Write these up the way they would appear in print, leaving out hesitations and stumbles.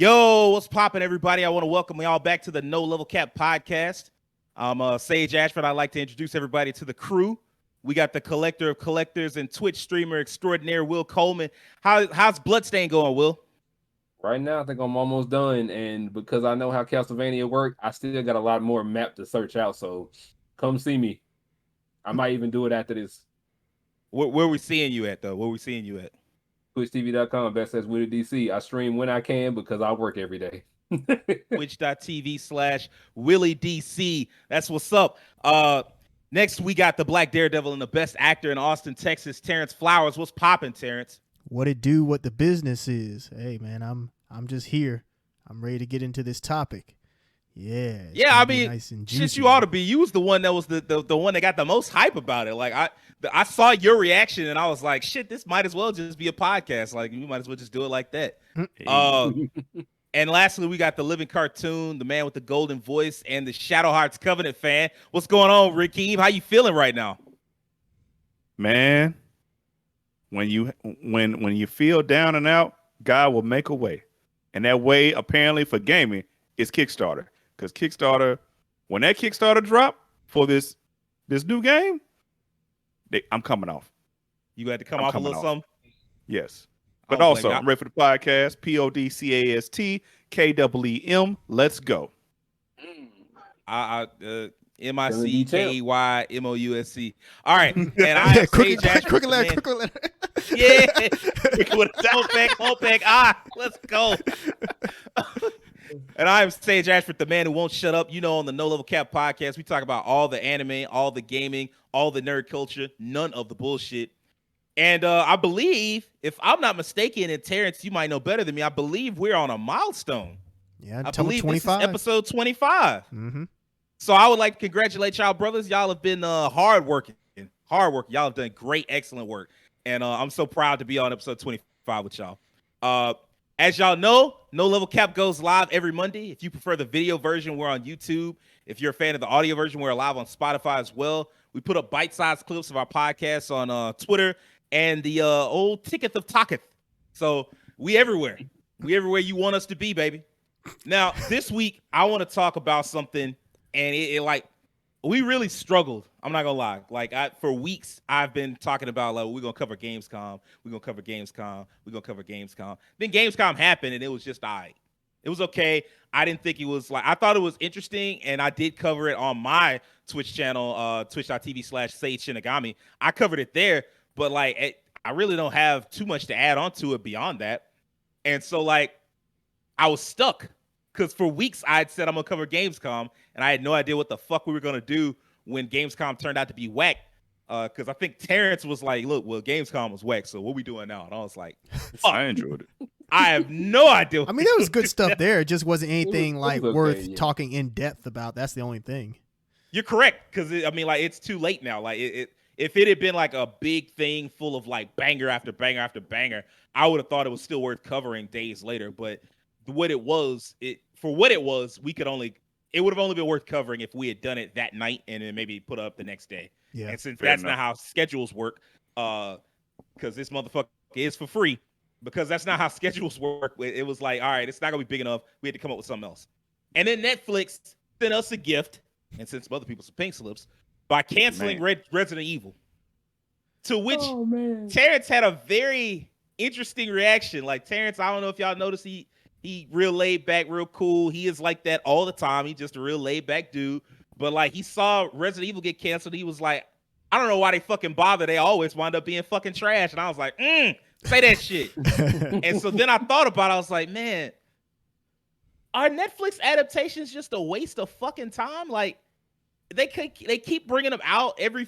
Yo, what's poppin', everybody? I want to welcome y'all back to the No Level Cap podcast. I'm Sage Ashford. I'd like to introduce everybody to the crew. We got the collector of collectors and Twitch streamer extraordinaire, Will Coleman. How's Bloodstain going, Will? Right now, I think I'm almost done, and because I know how Castlevania works, I still got a lot more map to search out. So, come see me. I might even do it after this. Where we seeing you at, though? Where we seeing you at? TwitchTV.com, backslash Willie DC. I stream when I can because I work every day. Twitch.tv/Willie DC. That's what's up. Next, we got the Black Daredevil and the best actor in Austin, Texas, Terrence Flowers. What's poppin', Terrence? What it do, what the business is. Hey man, I'm just here. I'm ready to get into this topic. Yeah. I mean, nice shit, you ought to be. You was the one that was the one that got the most hype about it. Like I saw your reaction and I was like, shit, this might as well just be a podcast. Like you might as well just do it like that. And lastly, we got the living cartoon, the man with the golden voice, and the Shadow Hearts Covenant fan. What's going on, Rakeem? How you feeling right now? Man, when you feel down and out, God will make a way. And that way, apparently, for gaming is Kickstarter. Because Kickstarter, when that Kickstarter drop for this new game, I'm coming off. You had to come off a little something? Yes. But also, I'm ready for the podcast. PODCAST KEEM. Let's go. MICKEYMOUSC. All right. And I am Sage Ashford. Crooked letter. Yeah. Let's go. And I am Sage Ashford, the man who won't shut up. You know, on the No Level Cap podcast, we talk about all the anime, all the gaming, all the nerd culture, none of the bullshit. And I believe, if I'm not mistaken, and Terrence, you might know better than me, I believe we're on a milestone. Yeah, I believe 25. This is episode 25. Mm-hmm. So I would like to congratulate y'all, brothers. Y'all have been hard working. Y'all have done great, excellent work. And I'm so proud to be on episode 25 with y'all. As y'all know, No Level Cap goes live every Monday. If you prefer the video version, we're on YouTube. If you're a fan of the audio version, we're live on Spotify as well. We put up bite-sized clips of our podcasts on Twitter and the old Ticketh of Talketh. So we everywhere. We everywhere you want us to be, baby. Now, this week, I want to talk about something, and it like, we really struggled. I'm not going to lie. Like, for weeks, I've been talking about, like, we're going to cover Gamescom. We're going to cover Gamescom. We're going to cover Gamescom. Then Gamescom happened, and it was just all right. It was okay. I didn't think it was, like, I thought it was interesting, and I did cover it on my Twitch channel, twitch.tv/Sage Shinigami. I covered it there. But, like, I really don't have too much to add on to it beyond that. And so, like, I was stuck. Because for weeks, I had said I'm going to cover Gamescom. And I had no idea what the fuck we were going to do when Gamescom turned out to be whack. Because I think Terrence was like, look, well, Gamescom was whack. So what we doing now? And I was like, fuck. I enjoyed it. I have no idea. I mean, there was good stuff there. It just wasn't anything worth talking in depth about. That's the only thing. You're correct. Because, I mean, like, it's too late now. Like, if it had been like a big thing full of like banger after banger after banger, I would have thought it was still worth covering days later. But it would have only been worth covering if we had done it that night and then maybe put up the next day. Yeah. And since that's not how schedules work, because this motherfucker is for free, because that's not how schedules work. It was like, all right, it's not gonna be big enough. We had to come up with something else. And then Netflix sent us a gift and sent some other people some pink slips by canceling Resident Evil, to which Terrence had a very interesting reaction. Like, Terrence, I don't know if y'all noticed, he real laid back, real cool. He is like that all the time. He's just a real laid back dude. But like, he saw Resident Evil get canceled. He was like, I don't know why they fucking bother. They always wind up being fucking trash. And I was like, say that shit. And so then I thought about it. I was like, man, are Netflix adaptations just a waste of fucking time? Like, they keep bringing them out every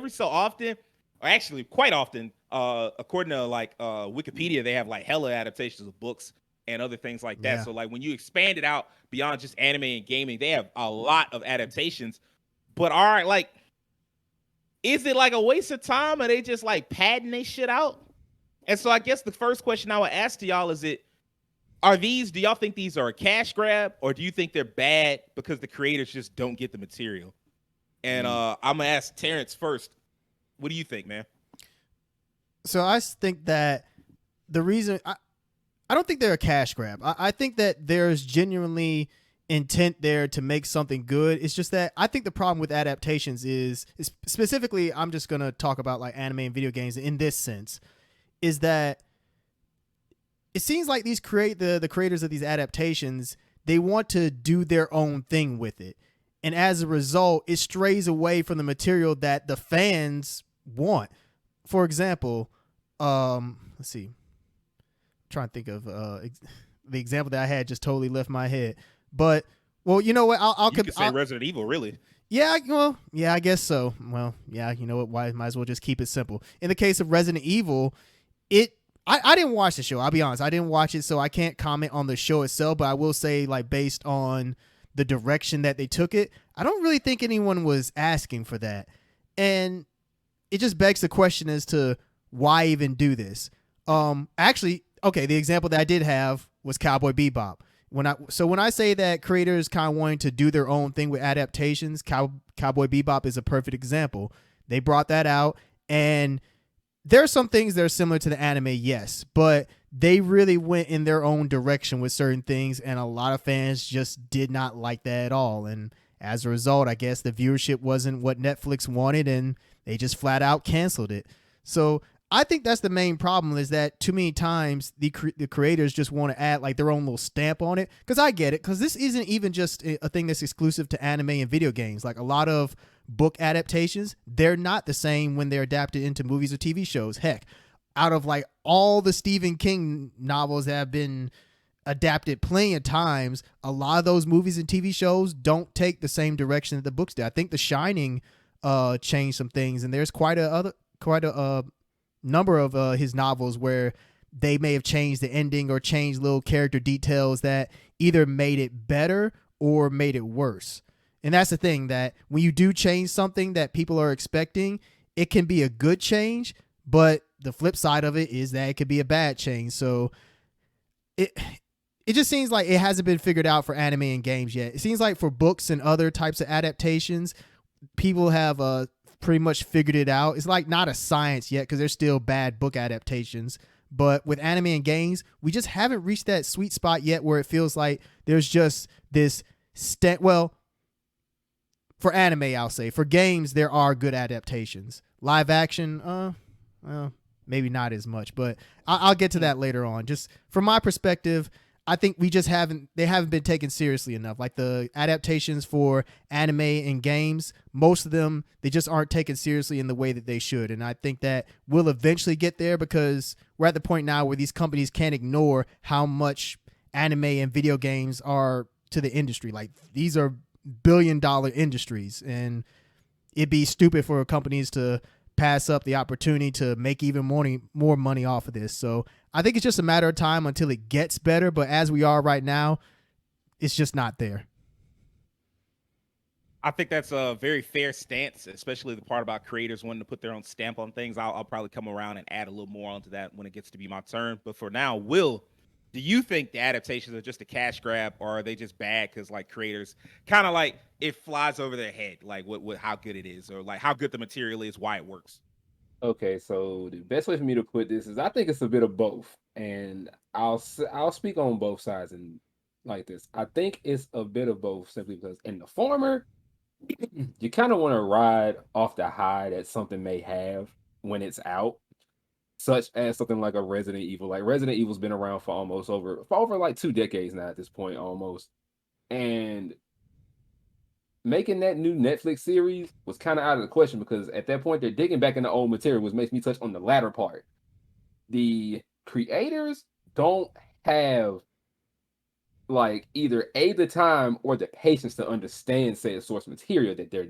so often, or actually quite often. According to like Wikipedia, they have like hella adaptations of books and other things like that. Yeah. So like, when you expand it out beyond just anime and gaming, they have a lot of adaptations. But all right, like, is it like a waste of time? Are they just like padding they shit out? And so I guess the first question I would ask to y'all is, do y'all think these are a cash grab, or do you think they're bad because the creators just don't get the material? And I'm gonna ask Terrence first. What do you think, man? So I think that the reason I don't think they're a cash grab. I think that there's genuinely intent there to make something good. It's just that I think the problem with adaptations is specifically, I'm just going to talk about like anime and video games in this sense, is that it seems like the creators of these adaptations, they want to do their own thing with it. And as a result, it strays away from the material that the fans want. For example, let's see. I'm trying to think of the example that I had just totally left my head. But, well, you know what? You could say Resident Evil, really. Yeah, well, yeah, I guess so. Well, yeah, you know what? Why might as well just keep it simple. In the case of Resident Evil, I didn't watch the show. I'll be honest. I didn't watch it, so I can't comment on the show itself, but I will say, like, based on the direction that they took it, I don't really think anyone was asking for that. And it just begs the question as to why even do this. Actually, okay, the example that I did have was Cowboy Bebop. When I say that creators kind of wanting to do their own thing with adaptations, Cowboy Bebop is a perfect example. They brought that out, and there are some things that are similar to the anime, yes, but they really went in their own direction with certain things, and a lot of fans just did not like that at all. And as a result, I guess the viewership wasn't what Netflix wanted, and they just flat out canceled it. So I think that's the main problem, is that too many times the creators just want to add like their own little stamp on it. Because I get it, because this isn't even just a thing that's exclusive to anime and video games. Like a lot of book adaptations, they're not the same when they're adapted into movies or TV shows. Heck, out of like all the Stephen King novels that have been adapted plenty of times, a lot of those movies and TV shows don't take the same direction that the books did. I think The Shining changed some things, and there's quite a number of his novels where they may have changed the ending or changed little character details that either made it better or made it worse. And that's the thing, that when you do change something that people are expecting, it can be a good change, but the flip side of it is that it could be a bad change. So it just seems like it hasn't been figured out for anime and games yet. It seems like for books and other types of adaptations, people have pretty much figured it out. It's like not a science yet, because there's still bad book adaptations. But with anime and games, we just haven't reached that sweet spot yet where it feels like there's just this for anime, I'll say. For games, there are good adaptations. Live action, well, maybe not as much, but I'll get to that later on. Just from my perspective, I think they haven't been taken seriously enough. Like the adaptations for anime and games, most of them, they just aren't taken seriously in the way that they should. And I think that we'll eventually get there, because we're at the point now where these companies can't ignore how much anime and video games are to the industry. Like, these are billion-dollar industries, and it'd be stupid for companies to pass up the opportunity to make even more money off of this. So I think it's just a matter of time until it gets better, but as we are right now, it's just not there. I think that's a very fair stance, especially the part about creators wanting to put their own stamp on things. I'll probably come around and add a little more onto that when it gets to be my turn. But for now, Will, do you think the adaptations are just a cash grab, or are they just bad because like creators kind of like it flies over their head, like what how good it is, or like how good the material is, why it works? Okay, so the best way for me to put this is I think it's a bit of both, and I'll speak on both sides and like this. I think it's a bit of both simply because in the former, you kind of want to ride off the high that something may have when it's out, such as something like a Resident Evil. Like Resident Evil's been around for over like 2 decades now at this point almost. And making that new Netflix series was kind of out of the question, because at that point they're digging back into old material, which makes me touch on the latter part. The creators don't have like either the time or the patience to understand said source material that they're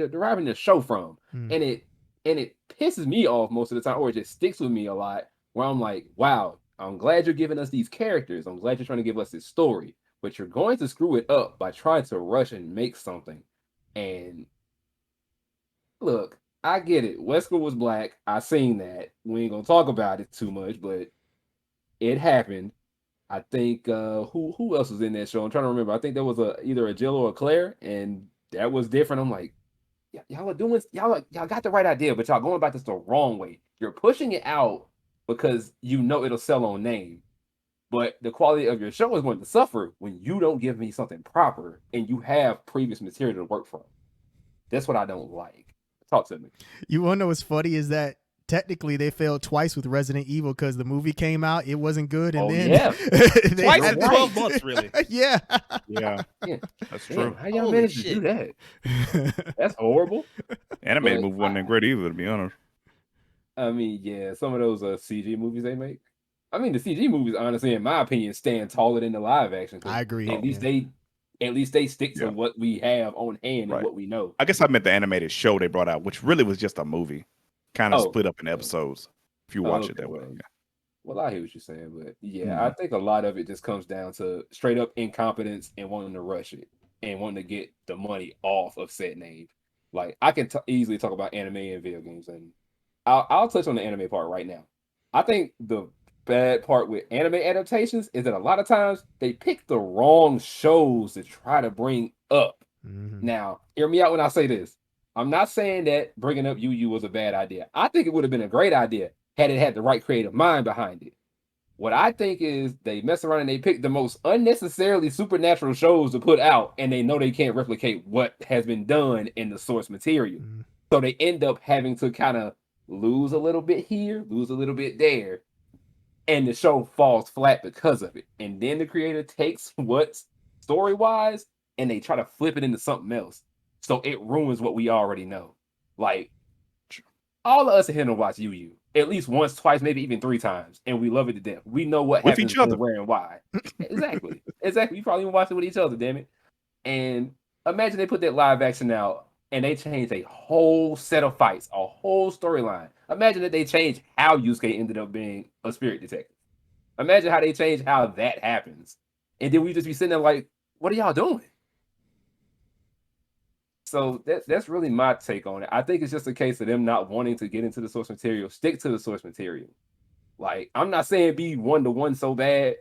deriving their show from. And it pisses me off most of the time, or it just sticks with me a lot, where I'm like, wow, I'm glad you're giving us these characters, I'm glad you're trying to give us this story, but you're going to screw it up by trying to rush and make something. And look, I get it, Wesker was black, I seen that, we ain't gonna talk about it too much, but it happened. I think who else was in that show? I'm trying to remember. I think there was either a Jill or a Claire, and that was different. I'm like, y'all got the right idea, but y'all going about this the wrong way. You're pushing it out because you know it'll sell on name. But the quality of your show is going to suffer when you don't give me something proper and you have previous material to work from. That's what I don't like. Talk to me. You want to know what's funny is that technically they failed twice with Resident Evil because the movie came out, it wasn't good, and then Twice You're in right. 12 months, really. yeah. Yeah, Yeah. that's Damn, true. how y'all Holy manage to shit. do that? That's horrible. Animated But movie wasn't that great either, to be honest. I mean, yeah, some of those CG movies they make. I mean, the CG movies, honestly, in my opinion, stand taller than the live action. 'Cause I agree. At least yeah. they stick to Yeah. what we have on hand Right. and what we know. I guess I meant the animated show they brought out, which really was just a movie, kind of Oh. split up in episodes. If you watch it Okay, that way, well. yeah. Well, I hear what you're saying, but yeah, Mhm. I think a lot of it just comes down to straight up incompetence and wanting to rush it and wanting to get the money off of said name. Like I can easily talk about anime and video games, and I'll touch on the anime part right now. I think the bad part with anime adaptations is that a lot of times they pick the wrong shows to try to bring up. Mhm. Now, hear me out when I say this. I'm not saying that bringing up Yu Yu was a bad idea. I think it would have been a great idea had it had the right creative mind behind it. What I think is they mess around and they pick the most unnecessarily supernatural shows to put out, and they know they can't replicate what has been done in the source material. Mhm. So they end up having to kind of lose a little bit here, lose a little bit there, and the show falls flat because of it. And then the creator takes what's story wise and they try to flip it into something else. So it ruins what we already know. Like all of us are here to watch Yu Yu at least once, twice, maybe even 3 times, and we love it to death. We know what With happens each other. when, where, and why. Exactly. Exactly. You probably even watch it with each other, damn it. And imagine they put that live action out and they changed a whole set of fights, a whole storyline. Imagine that they changed how Yusuke ended up being a spirit detective. Imagine how they changed how that happens. And then we just be sitting there like, what are y'all doing? So that's really my take on it. I think it's just a case of them not wanting to get into the source material, stick to the source material. Like, I'm not saying be 1-to-1 so bad.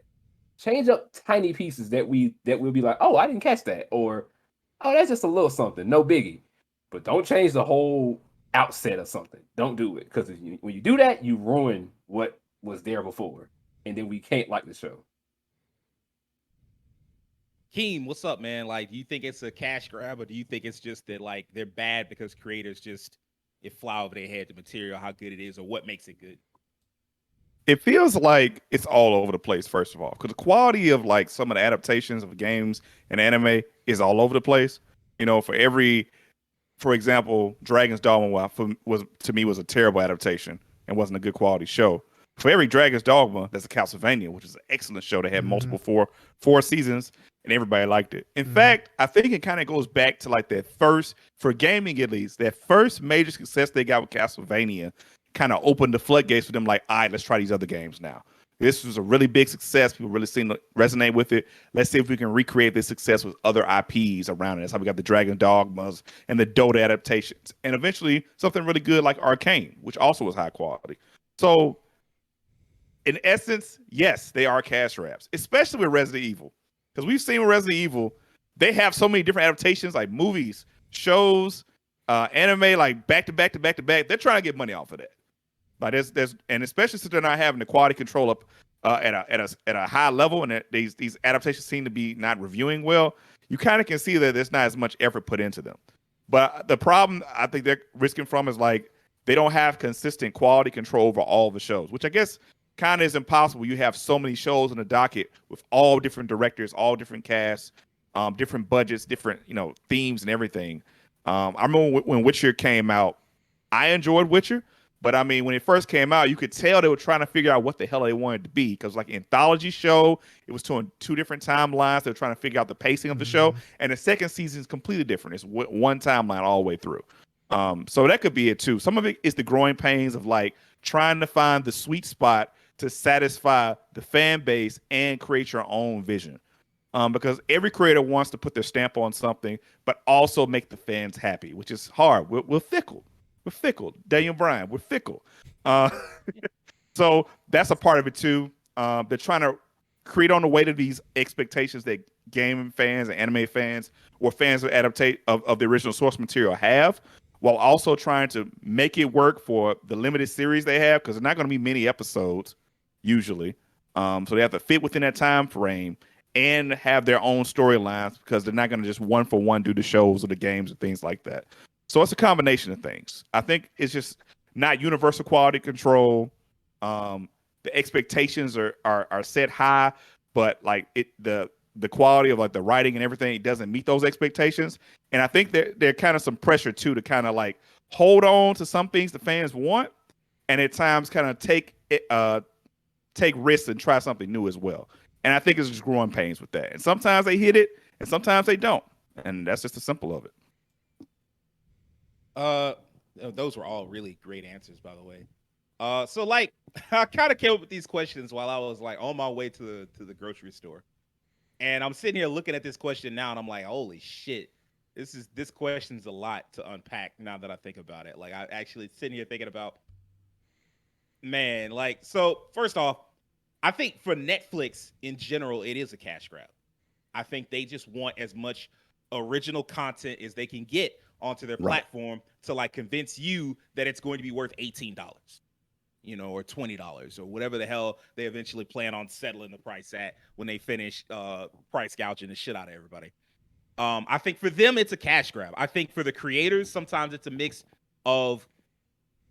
Change up tiny pieces that we'll be like, oh, I didn't catch that, or oh, that's just a little something, no biggie. But don't change the whole outset of something. Don't do it, because when you do that, you ruin what was there before, and then we can't like the show. Keem, what's up, man? Like, do you think it's a cash grab, or do you think it's just that like they're bad because creators just it fly over their head the material, how good it is, or what makes it good? It feels like it's all over the place, first of all, because the quality of like some of the adaptations of games and anime is all over the place. You know, for example, Dragon's Dogma was to me was a terrible adaptation and wasn't a good quality show. For every Dragon's Dogma, there's a Castlevania, which is an excellent show that had multiple four seasons, and everybody liked it. In fact, I think it kind of goes back to like that first, for gaming at least, that first major success they got with Castlevania kind of opened the floodgates for them. Like, all right, let's try these other games now. This was a really big success. People really seem to resonate with it. Let's see if we can recreate this success with other IPs around it. That's how we got the Dragon Dogmas and the Dota adaptations. And eventually something really good like Arcane, which also was high quality. So in essence, yes, they are cash grabs, especially with Resident Evil. Because we've seen with Resident Evil, they have so many different adaptations like movies, shows, anime, like back to back to back to back. They're trying to get money off of that. Like there's and especially since they're not having the quality control up at a high level, and these adaptations seem to be not reviewing well. You kind of can see that there's not as much effort put into them. But the problem I think they're risking from is like they don't have consistent quality control over all the shows, which I guess kind of is impossible. You have so many shows on the docket with all different directors, all different casts, different budgets, different themes and everything. I remember when Witcher came out, I enjoyed Witcher. But I mean, when it first came out, you could tell they were trying to figure out what the hell they wanted to be. Because like anthology show, it was two different timelines. They were trying to figure out the pacing of the show. And the second season is completely different. It's one timeline all the way through. So that could be it too. Some of it is the growing pains of like trying to find the sweet spot to satisfy the fan base and create your own vision. Because every creator wants to put their stamp on something, but also make the fans happy, which is hard. We're fickle. We're fickle. Daniel Bryan, we're fickle. So that's a part of it too. They're trying to create on the weight of these expectations that gaming fans and anime fans or fans of the original source material have. while also trying to make it work for the limited series they have, because they're not going to be many episodes usually. So they have to fit within that time frame and have their own storylines, because they're not going to just one for one do the shows or the games and things like that. So it's a combination of things. I think it's just not universal quality control. The expectations are set high, but like the quality of like the writing and everything, it doesn't meet those expectations. And I think there kind of some pressure too to kind of like hold on to some things the fans want, and at times kind of take risks and try something new as well. And I think it's just growing pains with that. And sometimes they hit it, and sometimes they don't. And that's just the simple of it. Those were all really great answers, by the way. So like I kind of came up with these questions while I was like on my way to the grocery store, and I'm sitting here looking at this question now, and I'm like, holy shit, this question's a lot to unpack now that I think about it. Like I actually sitting here thinking about, man, like so. First off, I think for Netflix in general, it is a cash grab. I think they just want as much original content as they can get onto their Right. platform to like convince you that it's going to be worth $18, or $20 or whatever the hell they eventually plan on settling the price at when they finish price gouging the shit out of everybody. I think for them it's a cash grab. I think for the creators, sometimes it's a mix of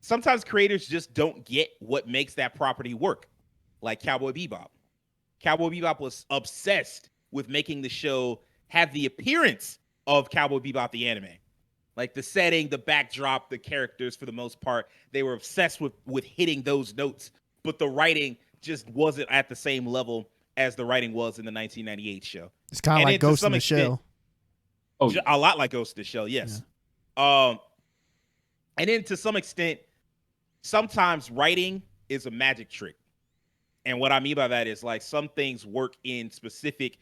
sometimes creators just don't get what makes that property work. Like Cowboy Bebop. Cowboy Bebop was obsessed with making the show have the appearance of Cowboy Bebop the anime. Like the setting, the backdrop, the characters, for the most part, they were obsessed with hitting those notes. But the writing just wasn't at the same level as the writing was in the 1998 show. It's kind of And like then to Ghost in some the extent- Shell. Oh, yeah. A lot like Ghost in the Shell, yes. And then to some extent, sometimes writing is a magic trick. And what I mean by that is like some things work in specific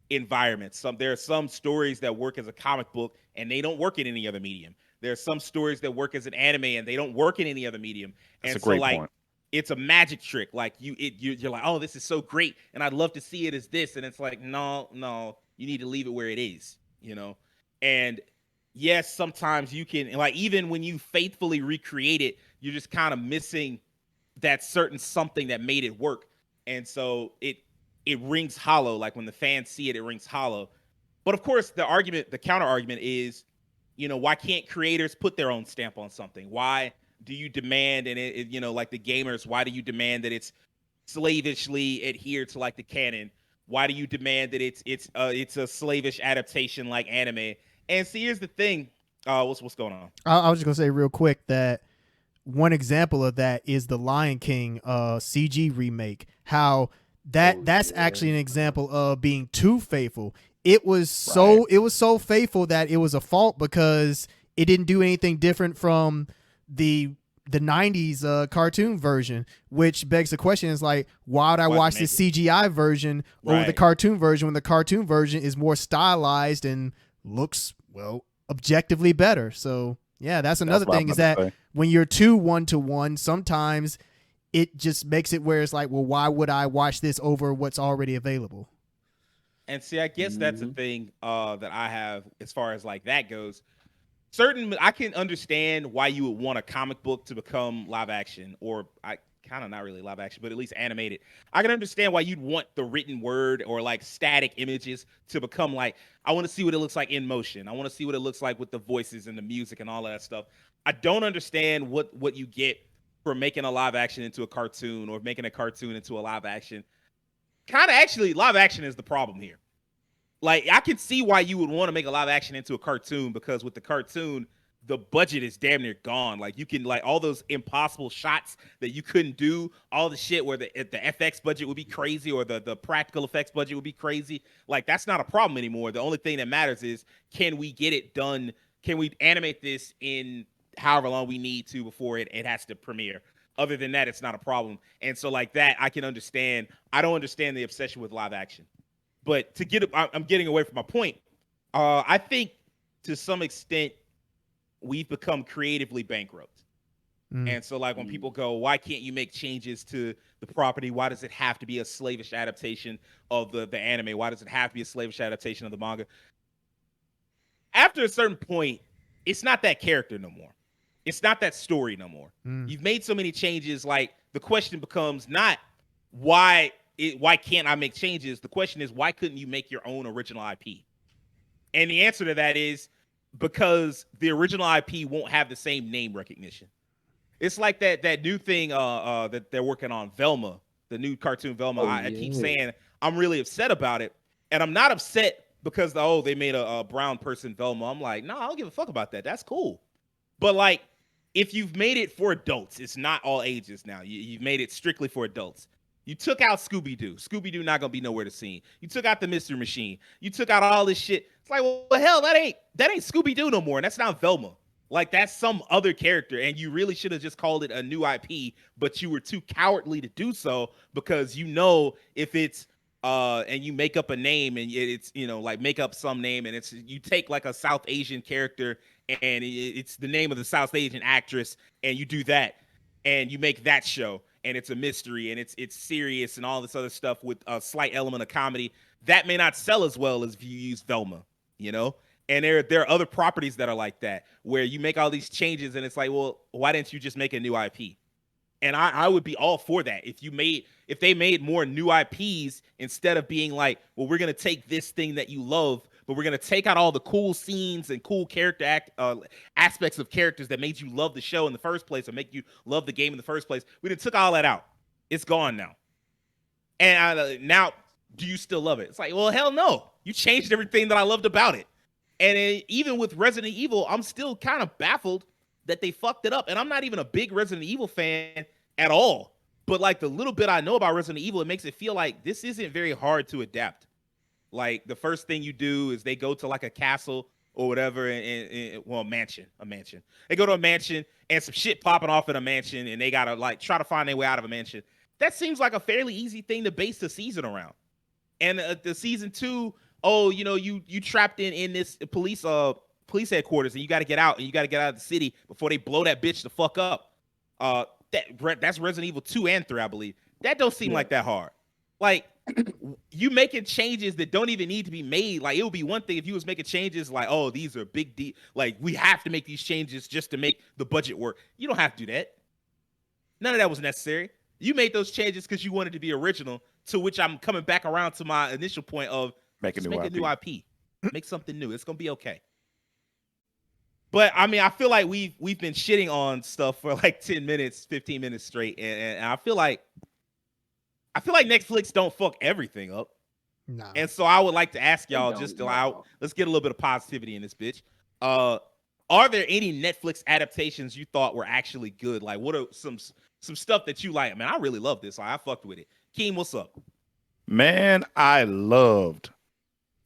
environments. There are some stories that work as a comic book and they don't work in any other medium. There are some stories that work as an anime and they don't work in any other medium. That's And a great so like point. it's a magic trick. Like you're like, oh, this is so great, and I'd love to see it as this. And it's like, no, you need to leave it where it is. And yes, sometimes you can like even when you faithfully recreate it, you're just kind of missing that certain something that made it work. And so it rings hollow. Like when the fans see it, it rings hollow. But of course, the counter argument is, why can't creators put their own stamp on something? Why do you demand, and like the gamers, why do you demand that it's slavishly adhered to like the canon? Why do you demand that it's a slavish adaptation like anime? And see, here's the thing. What's going on? I was just gonna say real quick that one example of that is the Lion King CG remake. How that's actually an example of being too faithful. It was so faithful that it was a fault because it didn't do anything different from the 90s cartoon version, which begs the question is like, why would I watch the CGI version over the cartoon version when the cartoon version is more stylized and looks, well, objectively better? So yeah, that's another thing is that when you're too one-to-one, sometimes it just makes it where it's like, well, why would I watch this over what's already available? And see, I guess that's the thing that I have as far as like that goes. I can understand why you would want a comic book to become live action, or I kind of not really live action, but at least animated. I can understand why you'd want the written word or like static images to become like, I want to see what it looks like in motion. I want to see what it looks like with the voices and the music and all of that stuff. I don't understand what you get for making a live action into a cartoon or making a cartoon into a live action. Kind of actually, live action is the problem here. Like, I can see why you would want to make a live action into a cartoon, because with the cartoon, the budget is damn near gone. Like, you can, like, all those impossible shots that you couldn't do, all the shit where the FX budget would be crazy or the practical effects budget would be crazy. Like, that's not a problem anymore. The only thing that matters is, can we get it done? Can we animate this in however long we need to before it has to premiere? Other than that, it's not a problem. And so, like that, I can understand. I don't understand the obsession with live action. But I'm getting away from my point. I think to some extent we've become creatively bankrupt. And so like when people go, why can't you make changes to the property? Why does it have to be a slavish adaptation of the anime? Why does it have to be a slavish adaptation of the manga? After a certain point, it's not that character no more. It's not that story no more. Mm. You've made so many changes. Like the question becomes not why can't I make changes? The question is why couldn't you make your own original IP? And the answer to that is because the original IP won't have the same name recognition. It's like that new thing that they're working on, Velma, the new cartoon Velma. I keep saying I'm really upset about it, and I'm not upset because they made a brown person Velma. I'm like, no, I don't give a fuck about that. That's cool. But like, if you've made it for adults, it's not all ages now. You've made it strictly for adults. You took out Scooby-Doo. Scooby-Doo not gonna be nowhere to see. You took out the Mystery Machine. You took out all this shit. It's like, well, hell, that ain't Scooby-Doo no more. And that's not Velma. Like, that's some other character. And you really should have just called it a new IP, but you were too cowardly to do so because if it's and you make up a name and it's like make up some name and you take like a South Asian character and it's the name of the South Asian actress and you do that and you make that show and it's a mystery and it's serious and all this other stuff with a slight element of comedy, that may not sell as well as if you use Velma, And there are other properties that are like that where you make all these changes and it's like, well, why didn't you just make a new IP? And I would be all for that if they made more new IPs instead of being like, well, we're gonna take this thing that you love, but we're gonna take out all the cool scenes and cool character aspects of characters that made you love the show in the first place or make you love the game in the first place. We done took all that out. It's gone now. And now, do you still love it? It's like, well, hell no. You changed everything that I loved about it. And even with Resident Evil, I'm still kind of baffled that they fucked it up. And I'm not even a big Resident Evil fan at all. But like the little bit I know about Resident Evil, it makes it feel like this isn't very hard to adapt. Like the first thing you do is they go to like a castle or whatever, and a mansion. They go to a mansion and some shit popping off in a mansion and they gotta like try to find their way out of a mansion. That seems like a fairly easy thing to base the season around. And the season 2, you trapped in this police headquarters and you got to get out and you got to get out of the city before they blow that bitch the fuck up. That's Resident Evil 2 and 3, I believe. That don't seem like that hard. Like you making changes that don't even need to be made. Like it would be one thing if you was making changes like, oh, these are big deal. Like we have to make these changes just to make the budget work. You don't have to do that. None of that was necessary. You made those changes because you wanted to be original, to which I'm coming back around to my initial point of make a new IP. Make something new. It's going to be okay. But, I mean, I feel like we've been shitting on stuff for like 10 minutes, 15 minutes straight. And I feel like Netflix don't fuck everything up. No. And so I would like to ask y'all let's get a little bit of positivity in this bitch. Are there any Netflix adaptations you thought were actually good? Like, what are some stuff that you like? Man, I really love this. I fucked with it. Keem, what's up? Man, I loved.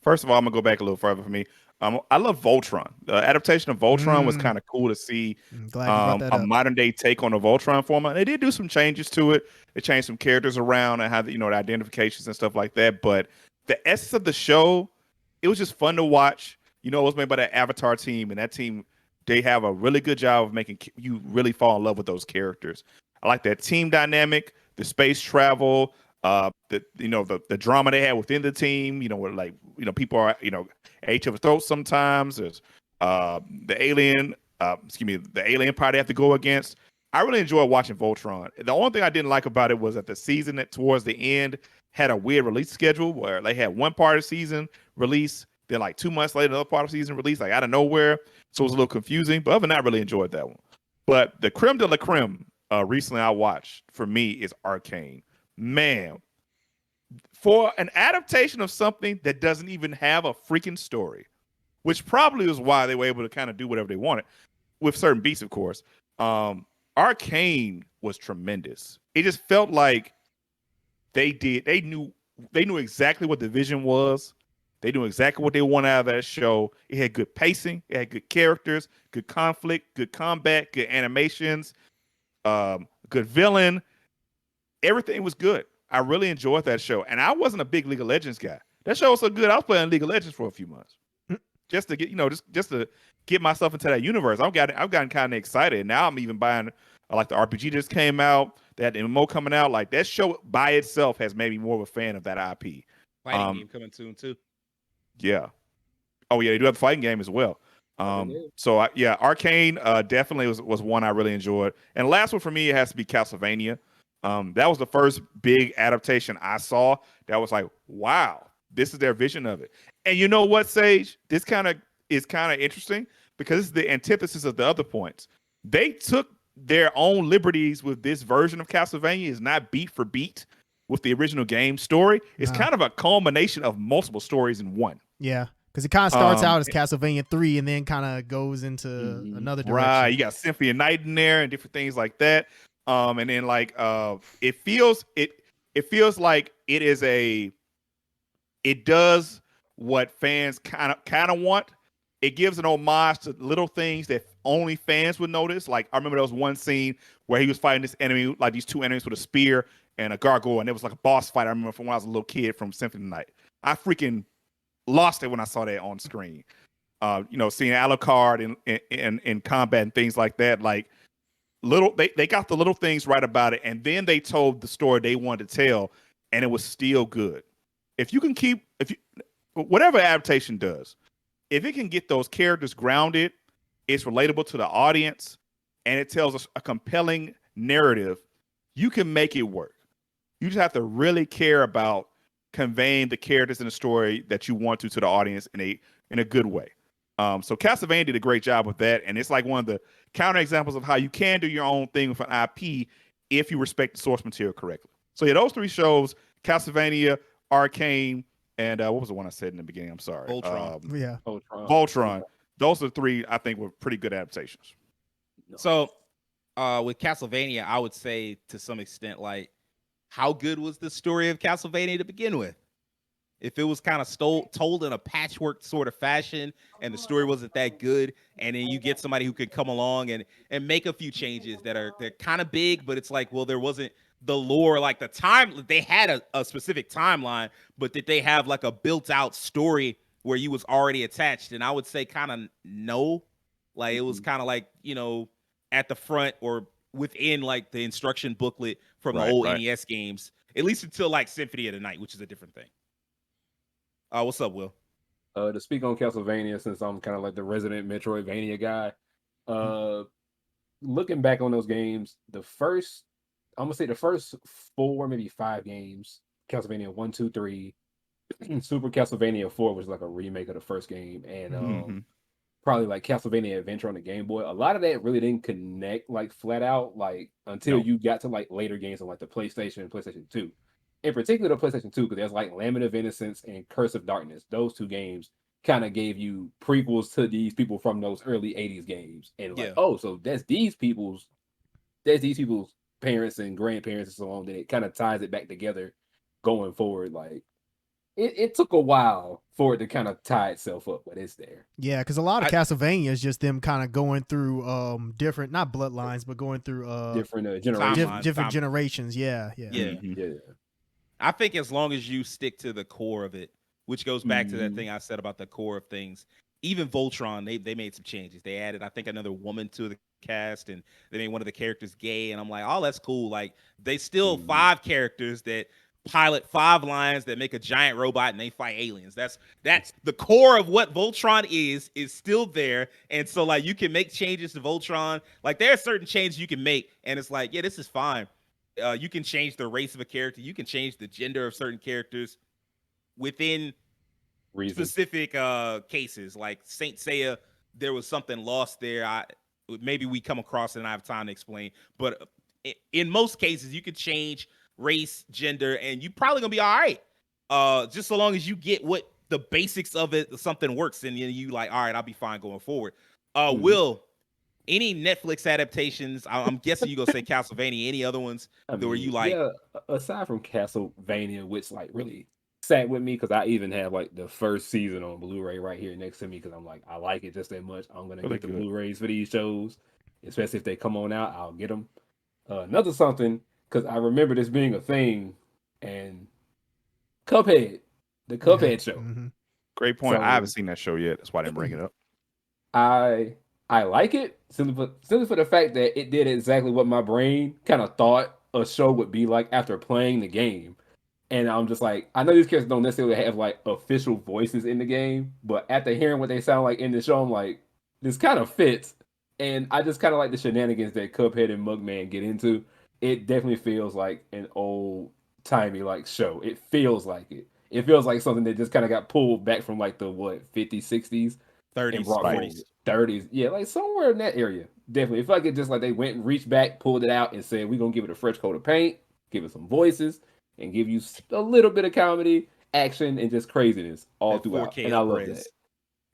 First of all, I'm gonna go back a little further for me. I love Voltron. The adaptation of Voltron was kind of cool to see. I'm glad you brought that up. Modern day take on the Voltron format. They did do some changes to it. They changed some characters around and how the identifications and stuff like that. But the essence of the show, it was just fun to watch. It was made by that Avatar team, and that team, they have a really good job of making you really fall in love with those characters. I like that team dynamic, the space travel, the drama they had within the team. Where people are at each other's throats sometimes. There's the alien party they have to go against. I really enjoyed watching Voltron. The only thing I didn't like about it was that the season towards the end had a weird release schedule where they had one part of the season release, then like 2 months later another part of the season release, like out of nowhere. So it was a little confusing. But other than that, I really enjoyed that one. But the creme de la creme recently I watched for me is Arcane. Man, for an adaptation of something that doesn't even have a freaking story, which probably is why they were able to kind of do whatever they wanted with certain beats, of course. Arcane was tremendous. It just felt like they knew exactly what the vision was. They knew exactly what they wanted out of that show. It had good pacing. It had good characters, good conflict, good combat, good animations, good villain. Everything was good. I really enjoyed that show. And I wasn't a big League of Legends guy. That show was so good, I was playing League of Legends for a few months. Just to get, just to get myself into that universe. I've gotten kind of excited. Now I'm even buying like the RPG just came out, that MMO coming out. Like that show by itself has made me more of a fan of that IP. Fighting game coming soon too. Yeah. Oh yeah, they do have the fighting game as well. Yeah, Arcane definitely was one I really enjoyed. And the last one for me, it has to be Castlevania. That was the first big adaptation I saw that was like, wow, this is their vision of it. And you know what, Sage? This is kind of interesting because it's the antithesis of the other points. They took their own liberties with this version of Castlevania. It's not beat for beat with the original game story. It's kind of a culmination of multiple stories in one. Yeah. Because it kind of starts out as Castlevania 3 and then kind of goes into another direction. Right. You got Symphony of Night in there and different things like that. And then like it feels like it does what fans kind of want. It gives an homage to little things that only fans would notice. Like I remember there was one scene where he was fighting this enemy, like these two enemies with a spear and a gargoyle, and it was like a boss fight. I remember from when I was a little kid from Symphony of Night. I freaking lost it when I saw that on screen. Seeing Alucard in combat and things like that. Like they got the little things right about it, and then they told the story they wanted to tell, and it was still good. Whatever adaptation does, if it can get those characters grounded, it's relatable to the audience, and it tells a compelling narrative, you can make it work. You just have to really care about conveying the characters in the story that you want to the audience in a good way. So Castlevania did a great job with that, and it's like one of the counter examples of how you can do your own thing with an IP if you respect the source material correctly. So yeah, those three shows: Castlevania, Arcane, and what was the one I said in the beginning? I'm sorry, Voltron. Voltron. Those are three I think were pretty good adaptations. So with Castlevania, I would say to some extent, like, how good was the story of Castlevania to begin with? If it was kind of told in a patchwork sort of fashion and the story wasn't that good, and then you get somebody who could come along and make a few changes they're kind of big, but it's like, well, there wasn't the lore, like the time, they had a specific timeline, but did they have like a built out story where you was already attached? And I would say kind of no. Like it was kind of like, at the front or within like the instruction booklet from the old NES games, at least until like Symphony of the Night, which is a different thing. What's up, Will? To speak on Castlevania, since I'm kind of like the resident Metroidvania guy, looking back on those games, I'm gonna say the first 4, maybe 5 games, Castlevania 1, 2, 3, Super Castlevania 4 was like a remake of the first game, and probably like Castlevania Adventure on the Game Boy. A lot of that really didn't connect like flat out, like until you got to like later games on like the PlayStation and PlayStation 2. In particular, the PlayStation 2, because there's like Lament of Innocence and Curse of Darkness. Those 2 games kind of gave you prequels to these people from those early 80s games. And like, so that's these people's parents and grandparents and so on, that it kind of ties it back together going forward. Like it took a while for it to kind of tie itself up, but it's there. Yeah, because a lot of Castlevania is just them kind of going through different, not bloodlines, but going through different generations. Different generations. Yeah. I think as long as you stick to the core of it, which goes back to that thing I said about the core of things. Even Voltron, they made some changes. They added, I think, another woman to the cast, and they made one of the characters gay. And I'm like, oh, that's cool. Like, they still 5 characters that pilot 5 lines that make a giant robot and they fight aliens. That's the core of what Voltron is still there. And so, like, you can make changes to Voltron. Like, there are certain changes you can make, and it's like, yeah, this is fine. You can change the race of a character. You can change the gender of certain characters within specific cases. Like Saint Seiya, there was something lost there. Maybe we come across it and I have time to explain. But in most cases, you could change race, gender, and you probably gonna be all right. Just so long as you get what the basics of it, something works, and then you like, all right, I'll be fine going forward. Will, any Netflix adaptations? I'm guessing you gonna say Castlevania. Any other ones where you like? Yeah, aside from Castlevania, which like really sat with me because I even have like the first season on Blu-ray right here next to me because I'm like, I like it just that much. I'm gonna get the Blu-rays for these shows, especially if they come on out. I'll get them. Another something, because I remember this being a thing, and Cuphead, the Cuphead show. Mm-hmm. Great point. I haven't seen that show yet. That's why I didn't bring it up. I like it simply for the fact that it did exactly what my brain kind of thought a show would be like after playing the game. And I'm just like, I know these characters don't necessarily have like official voices in the game, but after hearing what they sound like in the show, I'm like, this kind of fits. And I just kind of like the shenanigans that Cuphead and Mugman get into. It definitely feels like an old timey like show. It feels like it. It feels like something that just kind of got pulled back from like the 50s, 60s and 30s, brought forward 40s. 30s. Yeah, like somewhere in that area. Definitely. It felt like it just like they went and reached back, pulled it out, and said, we're gonna give it a fresh coat of paint, give it some voices, and give you a little bit of comedy, action, and just craziness all That throughout. 4K And I love that. upres.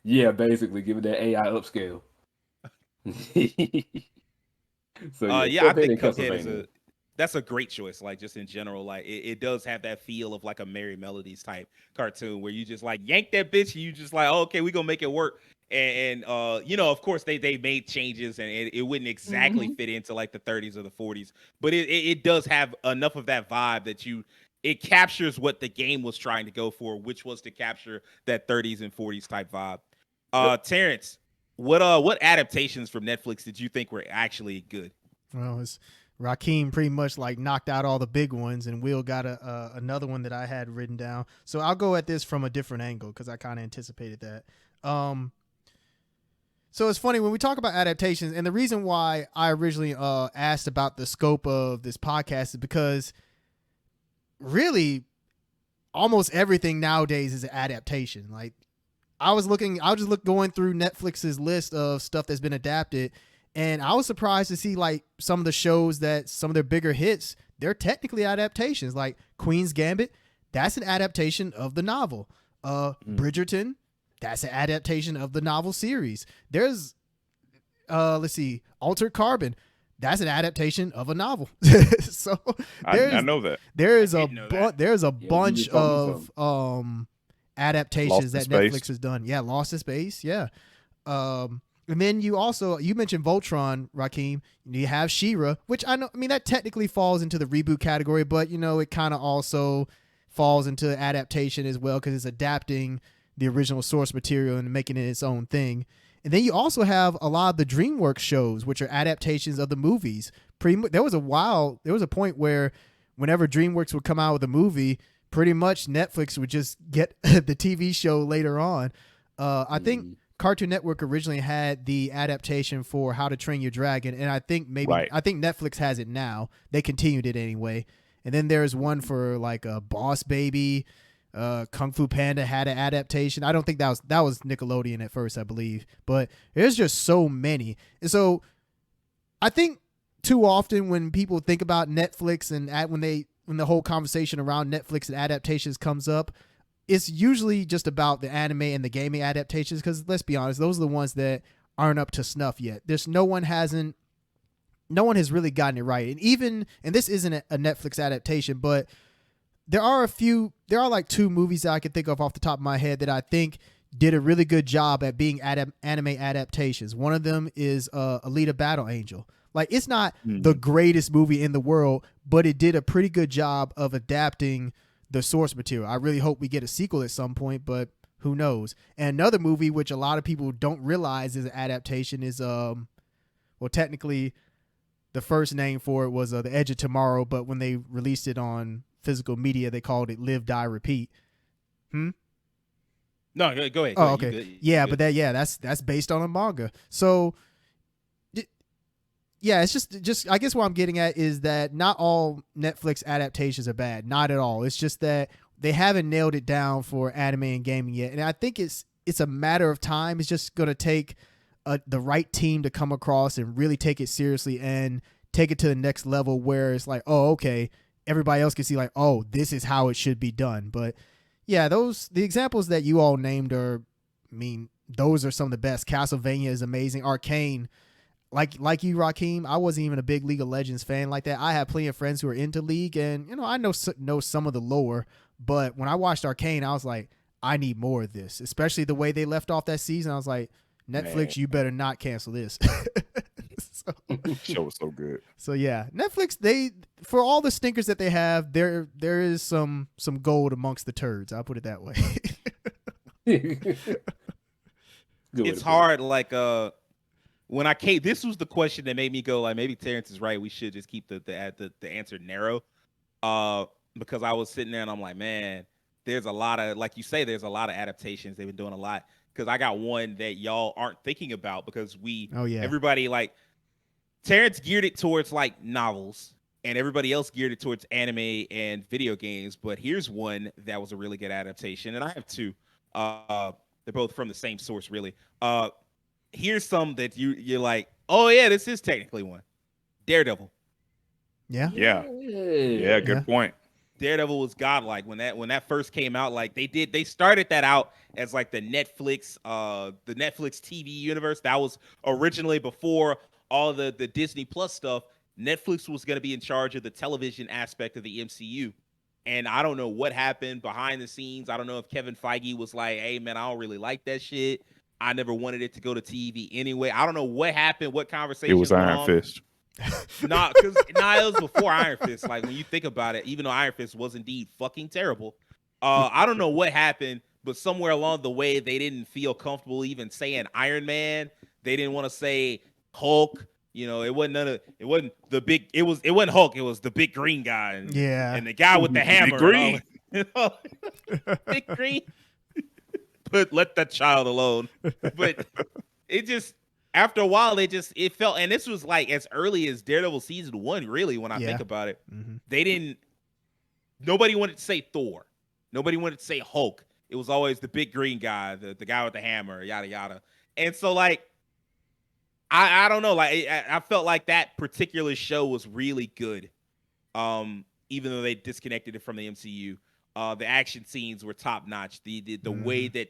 Yeah, basically give it that AI upscale. So yeah, Yeah, I Cuphead think and Cuphead is Castlevania. that's a great choice. Like just in general, like it does have that feel of like a Merry Melodies type cartoon where you just like yank that bitch, and you just like, oh, okay, we gonna make it work. And you know, of course, they made changes, and it wouldn't exactly Mm-hmm. fit into like the 30s or the 40s, but it does have enough of that vibe that it captures what the game was trying to go for, which was to capture that 30s and 40s type vibe. Yep. Terrence, what adaptations from Netflix did you think were actually good? Well, it's Raheem pretty much like knocked out all the big ones, and Will got another one that I had written down. So I'll go at this from a different angle because I kind of anticipated that. So it's funny when we talk about adaptations, and the reason why I originally asked about the scope of this podcast is because really almost everything nowadays is an adaptation. Like I was just going through Netflix's list of stuff that's been adapted, and I was surprised to see like some of the shows that some of their bigger hits, they're technically adaptations. Like Queen's Gambit, that's an adaptation of the novel. Bridgerton, that's an adaptation of the novel series. There's let's see, Altered Carbon, that's an adaptation of a novel. So I know that. there's I a didn't know that. there's a Yeah, you bunch just told me of adaptations Lost that in Netflix Space. has done. Yeah, Lost in Space. Yeah. And then you mentioned Voltron, Raheem. You have She-Ra, which I know. I mean, that technically falls into the reboot category, but you know, it kind of also falls into adaptation as well because it's adapting the original source material and making it its own thing. And then you also have a lot of the DreamWorks shows, which are adaptations of the movies. There was a point where whenever DreamWorks would come out with a movie, pretty much Netflix would just get the TV show later on. I think Cartoon Network originally had the adaptation for How to Train Your Dragon, and I think Right. Netflix has it now. They continued it anyway. And then there's one for like a Boss Baby. Kung Fu Panda had an adaptation. I don't think that was Nickelodeon at first, I believe, but there's just so many. And so I think too often when people think about Netflix and when the whole conversation around Netflix and adaptations comes up, it's usually just about the anime and the gaming adaptations because let's be honest, those are the ones that aren't up to snuff yet. No one has really gotten it right. And this isn't a Netflix adaptation, but there are like two movies that I can think of off the top of my head that I think did a really good job at being anime adaptations. One of them is Alita Battle Angel. Like it's not the greatest movie in the world, but it did a pretty good job of adapting the source material. I really hope we get a sequel at some point, but who knows? And another movie which a lot of people don't realize is an adaptation is technically the first name for it was The Edge of Tomorrow, but when they released it on physical media, they called it Live, Die, Repeat. No, go ahead. Go Oh, ahead. okay. You good. Yeah, You but good. that's based on a manga. So yeah, it's just I guess what I'm getting at is that not all Netflix adaptations are bad. Not at all. It's just that they haven't nailed it down for anime and gaming yet. And I think it's a matter of time. It's just going to take the right team to come across and really take it seriously and take it to the next level where it's like, oh, okay, everybody else can see like, oh, this is how it should be done. But yeah, the examples that you all named those are some of the best. Castlevania is amazing. Arcane, like you, Raheem, I wasn't even a big League of Legends fan like that. I have plenty of friends who are into League, and you know I know some of the lore. But when I watched Arcane, I was like, I need more of this, especially the way they left off that season. I was like, Netflix, Man. you better not cancel this. Show was so good. So yeah, Netflix, they for all the stinkers that they have, there is some gold amongst the turds. I'll put it that way. It's hard. Like when I came, this was the question that made me go like, maybe Terrence is right. We should just keep the answer narrow. Because I was sitting there and I'm like, man, there's a lot of, like you say, there's a lot of adaptations. They've been doing a lot. because I got one that y'all aren't thinking about because Oh yeah. everybody like Terrence geared it towards like novels and everybody else geared it towards anime and video games. But here's one that was a really good adaptation, and I have two. They're both from the same source, really. Here's some that you're like, oh yeah, this is technically one. Daredevil. Yeah. Yeah. Yeah, good Yeah. point. Daredevil was godlike when that first came out. Like they started that out as like the Netflix TV universe. That was originally before all the Disney Plus stuff. Netflix was going to be in charge of the television aspect of the MCU. And I don't know what happened behind the scenes. I don't know if Kevin Feige was like, "Hey man, I don't really like that shit. I never wanted it to go to TV anyway." I don't know what happened, what It was conversations went Iron on. Fist. Because it was before Iron Fist. Like when you think about it, even though Iron Fist was indeed fucking terrible, I don't know what happened, but somewhere along the way they didn't feel comfortable even saying Iron Man. They didn't want to say Hulk. You know, it wasn't the big. It wasn't Hulk. It was the big green guy Yeah. and the guy with the hammer. green. And all, big green. But let that child alone. But it just after a while it felt, and this was like as early as Daredevil season 1, really, when I think about it. Nobody wanted to say Thor, nobody wanted to say Hulk. It was always the big green guy, the guy with the hammer, yada yada. And so like I don't know, like I felt like that particular show was really good, even though they disconnected it from the MCU. The action scenes were top notch. The way that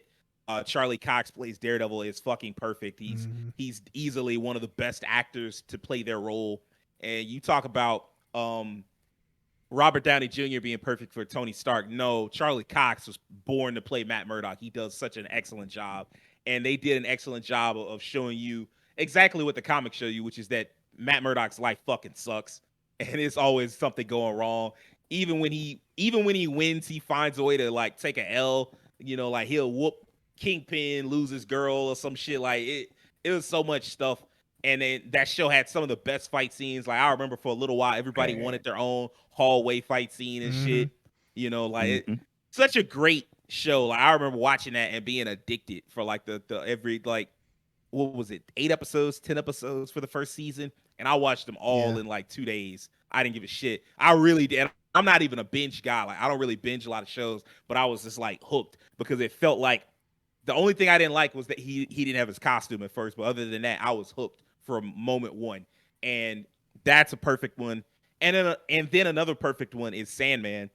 Charlie Cox plays Daredevil is fucking perfect. He's easily one of the best actors to play their role. And you talk about Robert Downey Jr. being perfect for Tony Stark. No, Charlie Cox was born to play Matt Murdock. He does such an excellent job. And they did an excellent job of showing you exactly what the comics show you, which is that Matt Murdock's life fucking sucks. And it's always something going wrong. Even when he wins, he finds a way to like take a L. You know, like he'll whoop Kingpin, lose his girl or some shit. Like it was so much stuff. And then that show had some of the best fight scenes. Like I remember for a little while, everybody wanted their own hallway fight scene and shit. You know, like such a great show. Like I remember watching that and being addicted for like the every like what was it, 8 episodes, 10 episodes for the first season, and I watched them all in like 2 days. I didn't give a shit. I really did. I'm not even a binge guy. Like I don't really binge a lot of shows, but I was just like hooked because it felt like the only thing I didn't like was that he didn't have his costume at first, but other than that, I was hooked from moment one. And that's a perfect one. And then another perfect one is Sandman.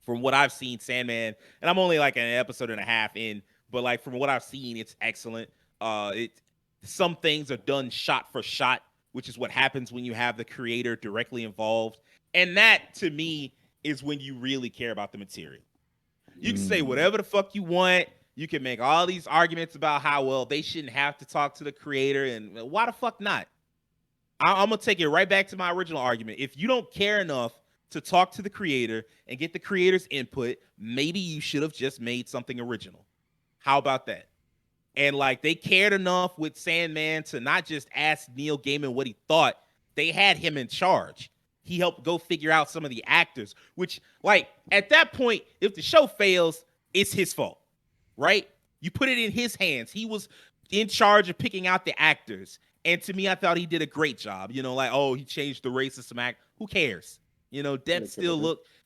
From what I've seen, Sandman, and I'm only like an episode and a half in, but like from what I've seen, it's excellent. Some things are done shot for shot, which is what happens when you have the creator directly involved. And that to me is when you really care about the material. You can say whatever the fuck you want. You can make all these arguments about how, well, they shouldn't have to talk to the creator, and why the fuck not? I'm going to take it right back to my original argument. If you don't care enough to talk to the creator and get the creator's input, maybe you should have just made something original. How about that? And like they cared enough with Sandman to not just ask Neil Gaiman what he thought. They had him in charge. He helped go figure out some of the actors, which like at that point, if the show fails, it's his fault, right? You put it in his hands. He was in charge of picking out the actors. And to me, I thought he did a great job. You know, like, oh, he changed the race of some act. Who cares? You know, Deb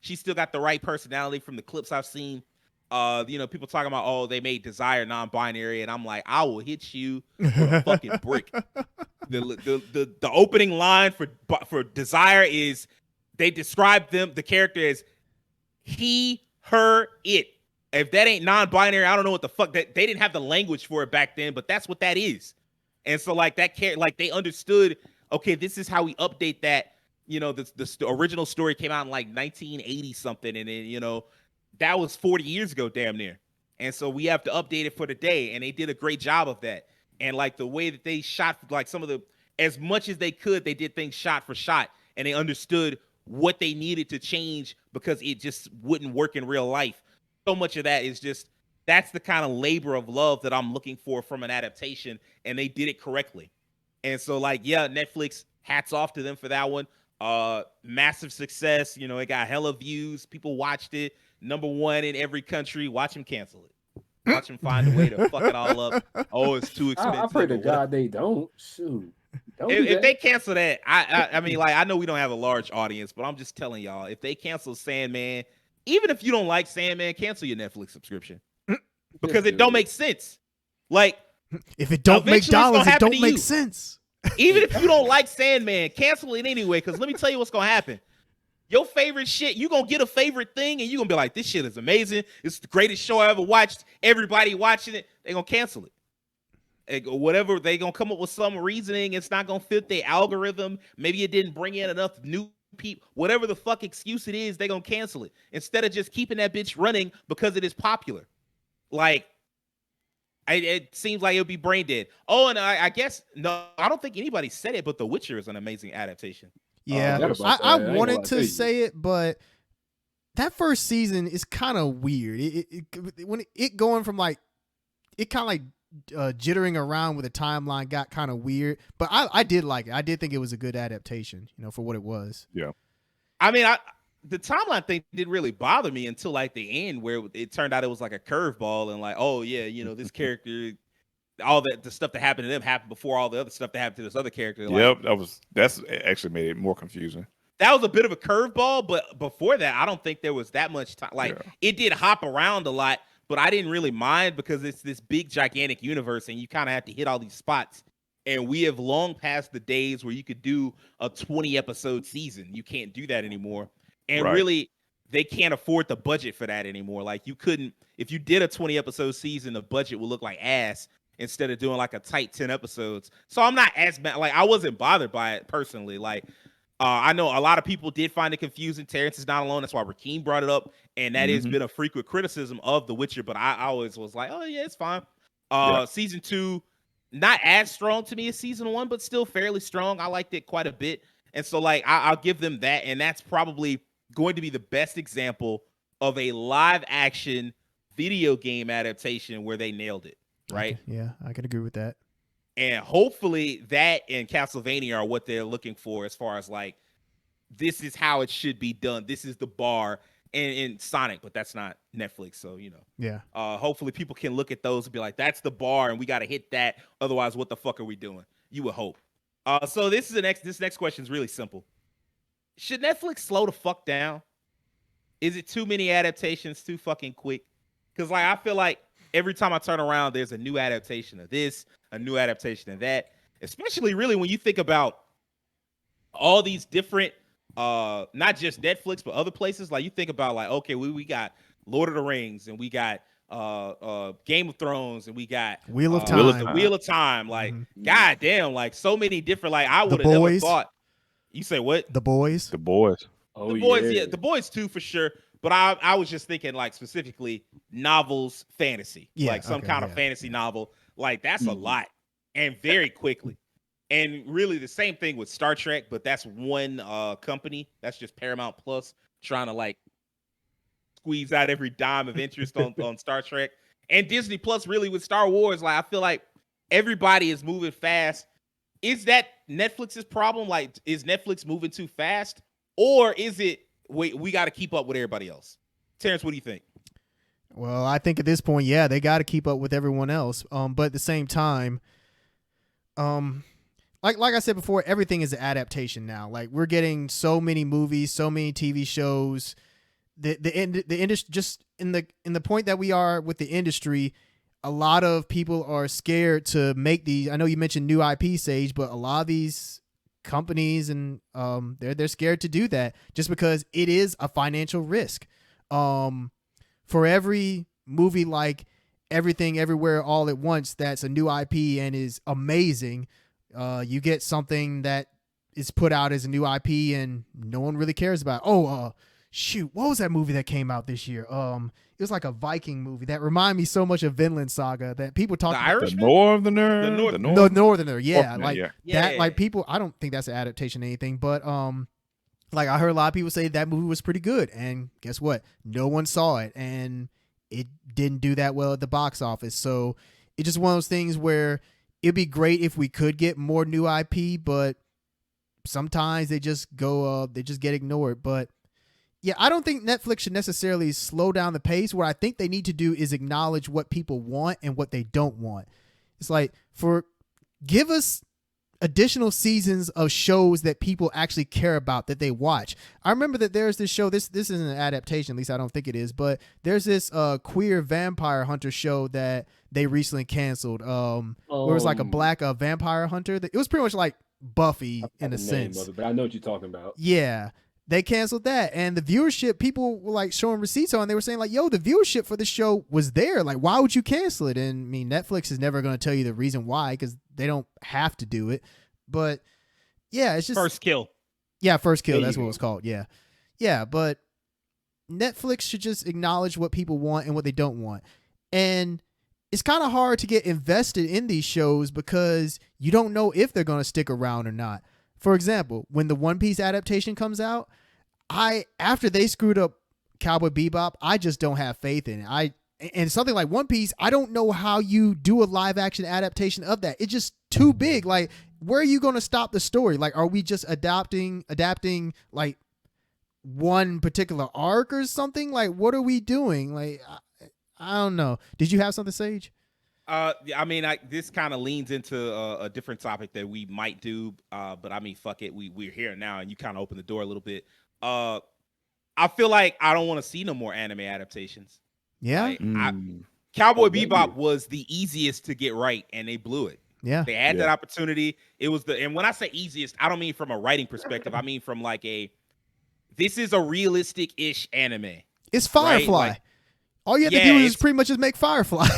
she still got the right personality from the clips I've seen. You know, people talking about, oh, they made Desire non-binary, and I'm like, I will hit you with a fucking brick. The opening line for Desire is they describe the character as he, her, it. If that ain't non-binary, I don't know what the fuck that they didn't have the language for it back then, but that's what that is. And so like that like they understood, okay, this is how we update that. You know, the original story came out in like 1980 something, and then, you know, that was 40 years ago, damn near. And so we have to update it for today, and they did a great job of that. And like the way that they shot, like some of the, as much as they could, they did things shot for shot, and they understood what they needed to change because it just wouldn't work in real life. So much of that is just, that's the kind of labor of love that I'm looking for from an adaptation, and they did it correctly. And so like, yeah, Netflix, hats off to them for that one. Massive success. You know, it got hella views. People watched it. #1 in every country. Watch them cancel it. Watch them find a way to fuck it all up. Oh, it's too expensive. I pray to or whatever. God they don't. Shoot. Don't do If that. they cancel that, I mean, like, I know we don't have a large audience, but I'm just telling y'all, if they cancel Sandman, even if you don't like Sandman, cancel your Netflix subscription because it don't make sense. Like, if it don't make eventually it's dollars, gonna it don't happen to make you. sense. even if you don't like Sandman, cancel it anyway. Because let me tell you what's gonna happen. Your favorite shit, you gonna get a favorite thing, and you gonna be like, "This shit is amazing. It's the greatest show I ever watched." Everybody watching it, they gonna cancel it. Whatever, they gonna come up with some reasoning. It's not gonna fit their algorithm. Maybe it didn't bring in enough new people. Whatever the fuck excuse it is, they gonna cancel it instead of just keeping that bitch running because it is popular. Like, it seems like it would be brain dead. Oh, and I guess no, I don't think anybody said it, but The Witcher is an amazing adaptation. Yeah, forgot about I that. I ain't wanted gonna to lie to say it, but that first season is kind of weird. When it going from like, it kind of like jittering around with the timeline got kind of weird. But I did like it. I did think it was a good adaptation, for what it was. Yeah. I mean, the timeline thing didn't really bother me until like the end, where it turned out it was like a curveball, and like, oh yeah, this character, all the stuff that happened to them happened before all the other stuff that happened to this other character. Like, Yep, that's actually made it more confusing. that was a bit of a curveball, but before that, I don't think there was that much time. Like, it did hop around a lot, but I didn't really mind because it's this big, gigantic universe, and you kind of have to hit all these spots. And we have long passed the days where you could do a 20-episode season. You can't do that anymore. And really, they can't afford the budget for that anymore. Like, you couldn't, if you did a 20-episode season, the budget would look like ass instead of doing like a tight 10 episodes. So I'm not as bad. Like, I wasn't bothered by it personally. Like, I know a lot of people did find it confusing. Terrence is not alone. That's why Rakeem brought it up. And that has been a frequent criticism of The Witcher. But I always was like, oh, yeah, it's fine. Season 2, not as strong to me as season 1, but still fairly strong. I liked it quite a bit. And so, like, I'll give them that. And that's probably going to be the best example of a live action video game adaptation where they nailed it. Right? Okay. Yeah, I can agree with that. And hopefully that and Castlevania are what they're looking for as far as like, this is how it should be done. This is the bar. And Sonic, but that's not Netflix. So, Yeah. Hopefully people can look at those and be like, that's the bar and we got to hit that. Otherwise, what the fuck are we doing? You would hope. So this next question is really simple. Should Netflix slow the fuck down? Is it too many adaptations too fucking quick? Because like, I feel like every time I turn around, there's a new adaptation of this, a new adaptation of that. Especially really when you think about all these different, not just Netflix, but other places. Like, you think about like, okay, we got Lord of the Rings, and we got Game of Thrones, and we got Wheel of Time. The Wheel of Time. Like, goddamn, like so many different. Like, I would have never thought. You say what? The Boys. The Boys. Oh, The Boys, yeah. The Boys too, for sure. But I was just thinking like specifically novels, fantasy, like some kind of fantasy novel. Like, that's a lot, and very quickly. And really the same thing with Star Trek, but that's one company. That's just Paramount Plus trying to like squeeze out every dime of interest on Star Trek. And Disney Plus really with Star Wars. Like, I feel like everybody is moving fast. Is that Netflix's problem? Like, is Netflix moving too fast? Or is it we got to keep up with everybody else? Terrence, what do you think? Well, I think at this point, yeah, they got to keep up with everyone else. But at the same time, like I said before, everything is an adaptation now. Like, we're getting so many movies, so many TV shows. The industry, just in the point that we are with the industry, a lot of people are scared to make these. I know you mentioned new IP, Sage, but a lot of these companies and they're scared to do that just because it is a financial risk. For every movie like Everything Everywhere All at Once that's a new IP and is amazing, you get something that is put out as a new IP and no one really cares about. Shoot, what was that movie that came out this year? It was like a Viking movie that reminded me so much of Vinland Saga that people talk The about. Irishman? The Northerner. The Northerner, yeah. Northerner, Like yeah. that, Yeah. like people, I don't think that's an adaptation of anything, but like I heard a lot of people say that movie was pretty good, and guess what? No one saw it, and it didn't do that well at the box office. So it's just one of those things where it'd be great if we could get more new IP, but sometimes they just get ignored. But Yeah, I don't think Netflix should necessarily slow down the pace. What I think they need to do is acknowledge what people want and what they don't want. It's like, give us additional seasons of shows that people actually care about, that they watch. I remember that there's this show, this isn't an adaptation, at least I don't think it is, but there's this queer vampire hunter show that they recently canceled. Where it was like a black vampire hunter. It was pretty much like Buffy in a sense. Of it, but I know what you're talking about. Yeah. They canceled that, and the viewership, people were like showing receipts on. They were saying like, "Yo, the viewership for the show was there. Like, why would you cancel it?" And I mean, Netflix is never going to tell you the reason why because they don't have to do it. But yeah, it's just First Kill. Yeah, First Kill. That's what it was called. Yeah, yeah. But Netflix should just acknowledge what people want and what they don't want, and it's kind of hard to get invested in these shows because you don't know if they're going to stick around or not. For example, when the One Piece adaptation comes out, after they screwed up Cowboy Bebop, I just don't have faith in it. And something like One Piece, I don't know how you do a live action adaptation of that. It's just too big. Like, where are you going to stop the story? Like, are we just adapting like one particular arc or something? Like, what are we doing? Like, I don't know. Did you have something, Sage? I mean, this kind of leans into a different topic that we might do, but I mean, fuck it, we're here now, and you kind of open the door a little bit. I feel like I don't want to see no more anime adaptations. Yeah, like, Cowboy Bebop was the easiest to get right, and they blew it. Yeah, they had that opportunity. It was and when I say easiest, I don't mean from a writing perspective. I mean from like this is a realistic-ish anime. It's Firefly. Right? Like, all you have to do is pretty much just make Firefly.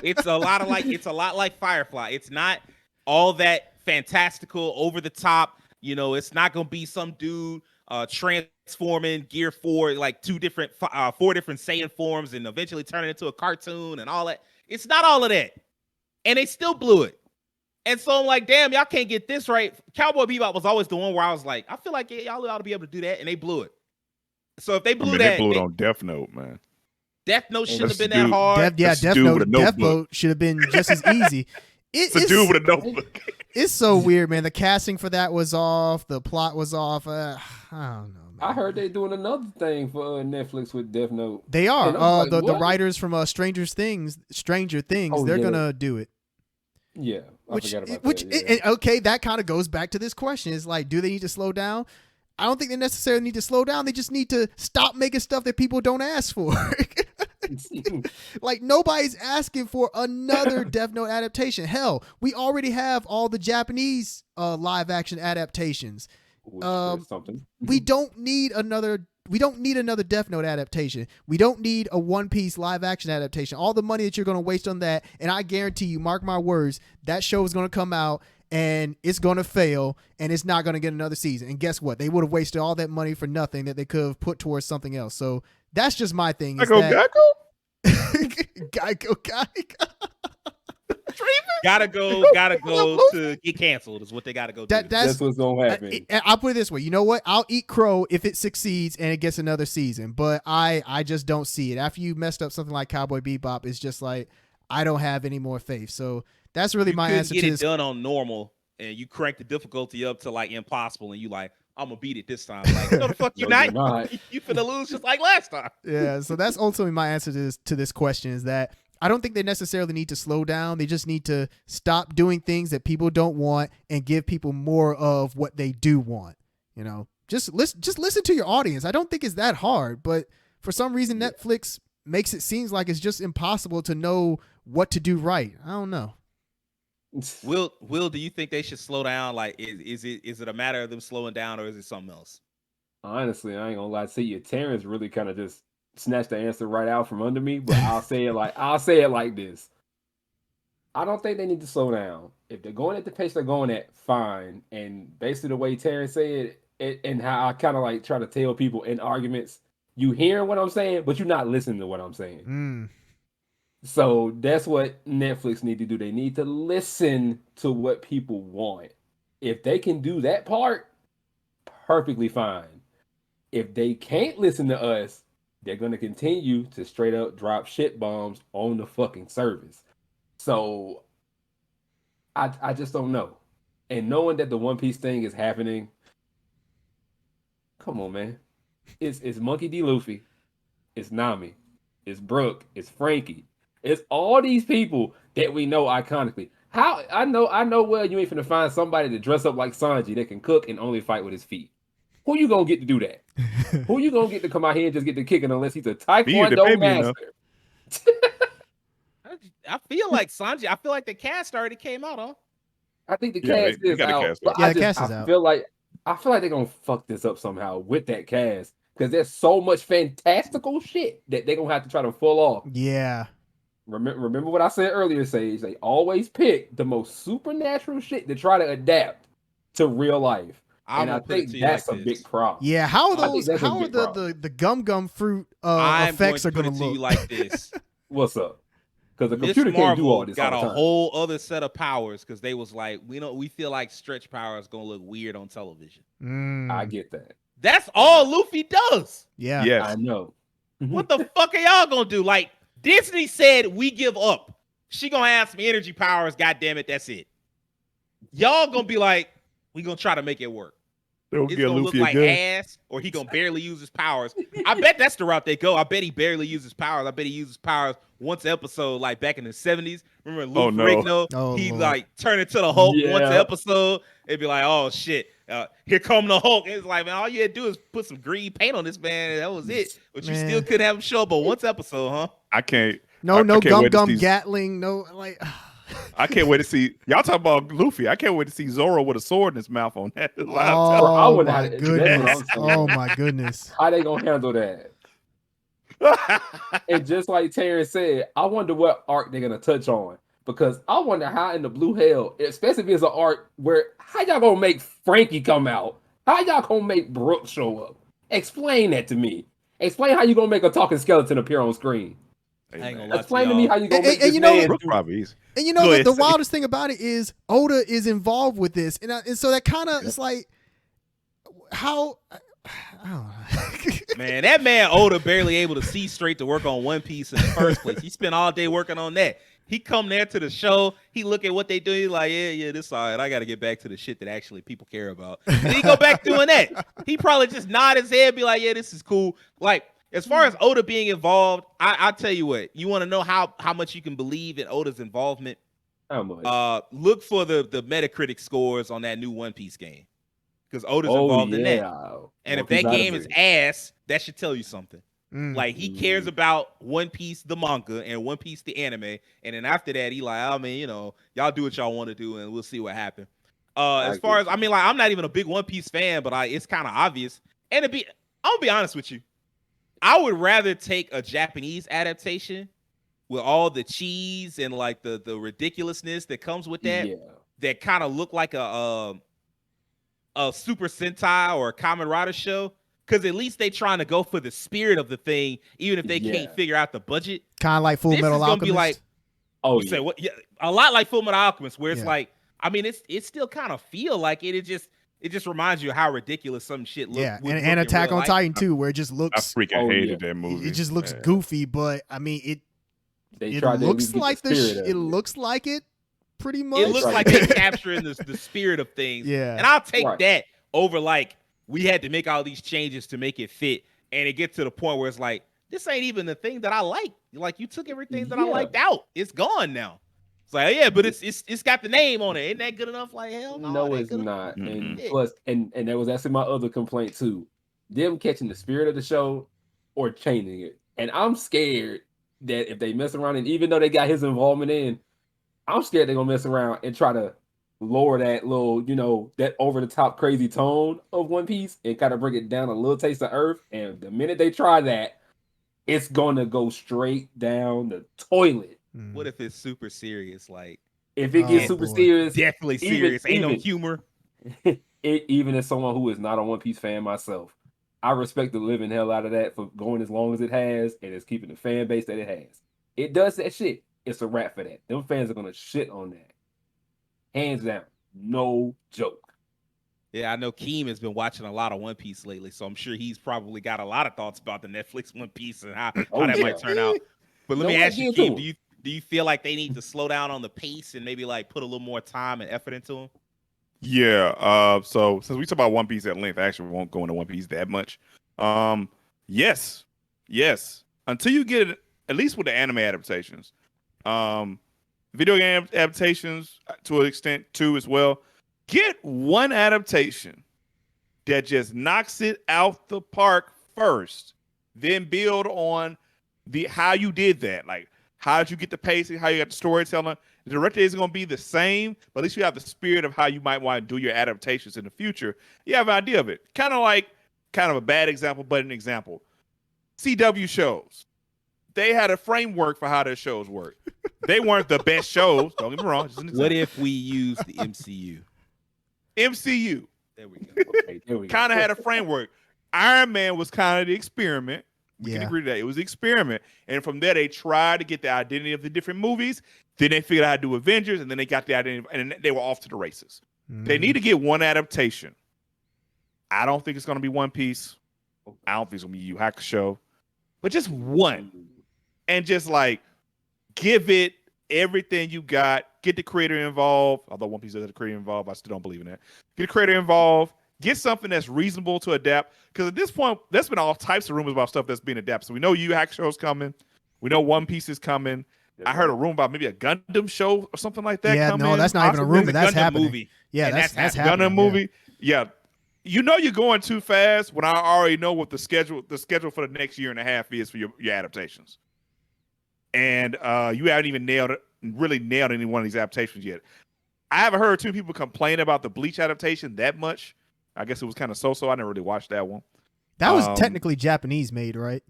It's a lot like Firefly. It's not all that fantastical, over the top. You know, it's not gonna be some dude transforming Gear 4 like four different Saiyan forms and eventually turn it into a cartoon and all that. It's not all of that, and they still blew it. And so I'm like, damn, y'all can't get this right. Cowboy Bebop was always the one where I was like, I feel like y'all ought to be able to do that, and they blew it. So if they blew they blew it on Death Note, man. Death Note shouldn't have been that hard. Death Note should have been just as easy. It's a dude with a notebook. It's so weird, man. The casting for that was off. The plot was off. I don't know. Man. I heard they're doing another thing for Netflix with Death Note. They are. The writers from Stranger Things, they're gonna do it. Yeah, I forgot about that. And, okay, that kind of goes back to this question: is like, do they need to slow down? I don't think they necessarily need to slow down. They just need to stop making stuff that people don't ask for. Like, nobody's asking for another Death Note adaptation. Hell, we already have all the Japanese live action adaptations. We don't need another Death Note adaptation. We don't need a One Piece live action adaptation. All the money that you're going to waste on that, and I guarantee you, mark my words, that show is going to come out and it's going to fail and it's not going to get another season. And guess what? They would have wasted all that money for nothing that they could have put towards something else. So that's just my thing. Geico? Gotta go to get canceled is what they gotta go do. That's what's gonna happen. I'll put it this way. You know what? I'll eat crow if it succeeds and it gets another season. But I just don't see it. After you messed up something like Cowboy Bebop, it's just like I don't have any more faith. So that's really my answer to this. You get it done on normal and you crank the difficulty up to like impossible and you like, I'm gonna beat it this time. Like, no, the fuck you not. You finna lose just like last time. Yeah, so that's ultimately my answer to this question is that I don't think they necessarily need to slow down. They just need to stop doing things that people don't want and give people more of what they do want. You know, just listen to your audience. I don't think it's that hard, but for some reason Netflix makes it seem like it's just impossible to know what to do right. I don't know. Will, do you think they should slow down? Like, is it a matter of them slowing down, or is it something else? Honestly, I ain't gonna lie to you. Terrence really kind of just snatched the answer right out from under me. But I'll say it like this. I don't think they need to slow down. If they're going at the pace they're going at, fine. And basically the way Terrence said it, and how I kind of like try to tell people in arguments, you hearing what I'm saying, but you're not listening to what I'm saying. So that's what Netflix need to do. They need to listen to what people want. If they can do that part, perfectly fine. If they can't listen to us, they're going to continue to straight up drop shit bombs on the fucking service. So I just don't know. And knowing that the One Piece thing is happening, come on, man. It's Monkey D. Luffy, it's Nami, it's Brooke, it's Frankie, it's all these people that we know iconically. How I know well you ain't finna find somebody to dress up like Sanji that can cook and only fight with his feet. Who you gonna get to do that? Who you gonna get to come out here and just get the kicking unless he's a Me, if they pay Taekwondo me enough. master? I feel like Sanji. I feel like the cast already came out, huh? I think the Yeah, cast they is got the out, cast but out. Yeah, I the just cast is I out. feel like they're gonna fuck this up somehow with that cast because there's so much fantastical shit that they're gonna have to try to pull off. Yeah. Remember what I said earlier, Sage. They always pick the most supernatural shit to try to adapt to real life, I'm and I gonna put it to think you that's like a this. big problem. Yeah. How are I think those? that's a How are big problem. the gum fruit I'm going effects to are put gonna it to you look? like this. What's up? Because the Miss computer can't do all Marvel this got all a the time. whole other set of powers because they was like, we feel like stretch power is gonna look weird on television. I get that. That's all Luffy does. Yeah. Yes. I know. What the fuck are y'all gonna do? Like Disney said, we give up. She gonna have some energy powers. God damn it, that's it. Y'all gonna be like, we gonna try to make it work. They'll It's get gonna look Luffy like again. ass, or he gonna barely use his powers. I bet that's the route they go. I bet he barely uses powers. I bet he uses powers once episode, like back in the 70s. Remember Lou Oh, no. Ferrigno? Oh, He Lord. like turn into the Hulk once Yeah. episode. It'd be like, oh shit, here come the Hulk. It's like, man, all you had to do is put some green paint on this man, and that was it. But you still Man. couldn't have him show up on once episode, huh? I can't. No, I no can't wait to gum see- Gatling. No, like. I can't wait to see y'all talk about Luffy. I can't wait to see Zoro with a sword in his mouth on that live I Oh wonder my how that's what goodness! I'm saying. Oh my goodness! How they gonna handle that? And just like Terrence said, I wonder what arc they're gonna touch on because I wonder how in the blue hell, especially if it's an arc where how y'all gonna make Frankie come out? How y'all gonna make Brooke show up? Explain that to me. Explain how you gonna make a talking skeleton appear on screen. Hey, I ain't gonna man. lie to Explain to me y'all. how you gonna And- make and this you know man Brooke do- probably is. And you know Go the ahead, say. wildest thing about it is Oda is involved with this, and so that kind of it's like how I don't know. Man, that man Oda barely able to see straight to work on One Piece in the first place. He spent all day working on that. He come there to the show. He look at what they do. He's like, yeah, this all right. I got to get back to the shit that actually people care about. And he go back doing that. He probably just nod his head, be like, yeah, this is cool. Like, as far as Oda being involved, I'll tell you what. You want to know how much you can believe in Oda's involvement? How much? Look for the Metacritic scores on that new One Piece game. Because Oda's involved in that. And if that game is ass, that should tell you something. Like he cares about One Piece the manga and One Piece the anime, and then after that he like, I mean, you know, y'all do what y'all want to do, and we'll see what happens. As far as I mean, like I'm not even a big One Piece fan, but it's kind of obvious. And I'm gonna be honest with you, I would rather take a Japanese adaptation with all the cheese and like the ridiculousness that comes with that. Yeah. That kind of look like a Super Sentai or a Kamen Rider show. Because at least they trying to go for the spirit of the thing, even if they can't figure out the budget. Kind of like Full Metal Alchemist. Be like, you say what? Yeah, a lot like Full Metal Alchemist, where it's like, I mean, it still kind of feel like it. It just reminds you how ridiculous some shit looks. Yeah, and Attack on Titan too, where it just looks. I freaking hated that movie. It just looks goofy, but I mean, it looks like it looks like it pretty much. It looks like they're capturing the spirit of things. Yeah, and I'll take that over like. We had to make all these changes to make it fit, and it gets to the point where it's like, this ain't even the thing that I like. Like you took everything that I liked out. It's gone now. It's like, yeah, but it's got the name on it. Ain't that good enough? Like hell no. No, it's not. And plus, and that was actually my other complaint too. Them catching the spirit of the show or changing it. And I'm scared that if they mess around, and even though they got his involvement in, I'm scared they're gonna mess around and try to lower that little, you know, that over the top crazy tone of One Piece and kind of bring it down a little taste of earth. And the minute they try that, it's gonna go straight down the toilet. What if it's super serious? Like if it gets super serious, definitely serious. Ain't no humor. Even as someone who is not a One Piece fan myself, I respect the living hell out of that for going as long as it has and it's keeping the fan base that it has. It does that shit. It's a wrap for that. Them fans are gonna shit on that. Hands down, no joke. Yeah, I know Keem has been watching a lot of One Piece lately, so I'm sure he's probably got a lot of thoughts about the Netflix One Piece and how that might turn out. But let me ask you, Keem, do you feel like they need to slow down on the pace and maybe like put a little more time and effort into them? Yeah. So since we talk about One Piece at length, I actually won't go into One Piece that much. Yes, yes. Until you get it, at least with the anime adaptations, video game adaptations to an extent too as well. Get one adaptation that just knocks it out the park first, then build on the how you did that. Like how did you get the pacing, how you got the storytelling. The director isn't going to be the same, but at least you have the spirit of how you might want to do your adaptations in the future. You have an idea of it. Kind of a bad example, but an example. CW shows. They had a framework for how their shows work. They weren't the best shows. Don't get me wrong. What if we use the MCU? MCU. There we go. Okay, there we go. Kind of had a framework. Iron Man was kind of the experiment. We can agree to that. It was the experiment. And from there, they tried to get the identity of the different movies. Then they figured out how to do Avengers, and then they got the identity, and they were off to the races. They need to get one adaptation. I don't think it's going to be One Piece. I don't think it's going to be Yu Hakusho. But just one. And just like give it everything you got. Get the creator involved. Although One Piece does have the creator involved, I still don't believe in that. Get the creator involved. Get something that's reasonable to adapt. Because at this point, there's been all types of rumors about stuff that's being adapted. So we know Yu Hakusho's coming. We know One Piece is coming. I heard a rumor about maybe a Gundam show or something like that. Yeah, coming. no, that's not even a rumor. That's Gundam happening. movie. Yeah, And that's that's happening. Gundam movie. Yeah. You know you're going too fast when I already know what the schedule for the next year and a half is for your adaptations. And you haven't even really nailed any one of these adaptations yet. I haven't heard too many people complain about the Bleach adaptation that much. I guess it was kind of so-so. I never really watched that one. That was technically Japanese made, right?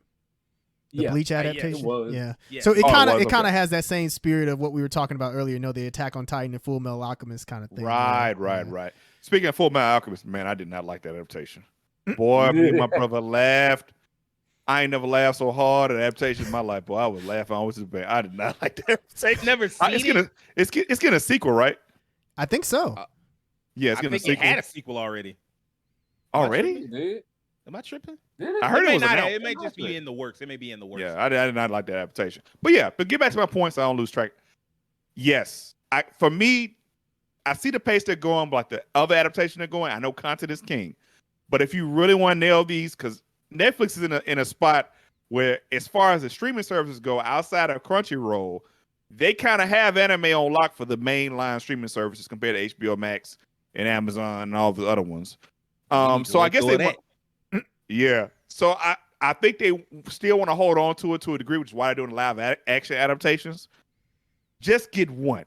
The Bleach Yeah, adaptation. it was. Yeah. Yeah. So it Oh, kind of it was, okay. has that same spirit of what we were talking about earlier. You know, the Attack on Titan and Full Metal Alchemist kind of thing. Right. Yeah. Speaking of Full Metal Alchemist, man, I did not like that adaptation. Boy, me and my brother laughed. I ain't never laughed so hard at an adaptation in my life. Boy, I was laughing always as bad. I did not like that adaptation. Never seen It's getting a sequel, right? I think so. Yeah, it's I getting a think it sequel. had a sequel already. Already? Did Am I tripping? it? I heard it may was not. announced. It may just be in the works. It may be in the works. Yeah, I did not like that adaptation. But get back to my point so I don't lose track. Yes, for me, I see the pace they're going, but like the other adaptation they're going, I know content is king. But if you really want to nail these, because Netflix is in a spot where, as far as the streaming services go, outside of Crunchyroll, they kind of have anime on lock for the mainline streaming services compared to HBO Max and Amazon and all the other ones. So I guess they want. Yeah. So I think they still want to hold on to it to a degree, which is why they're doing live action adaptations. Just get one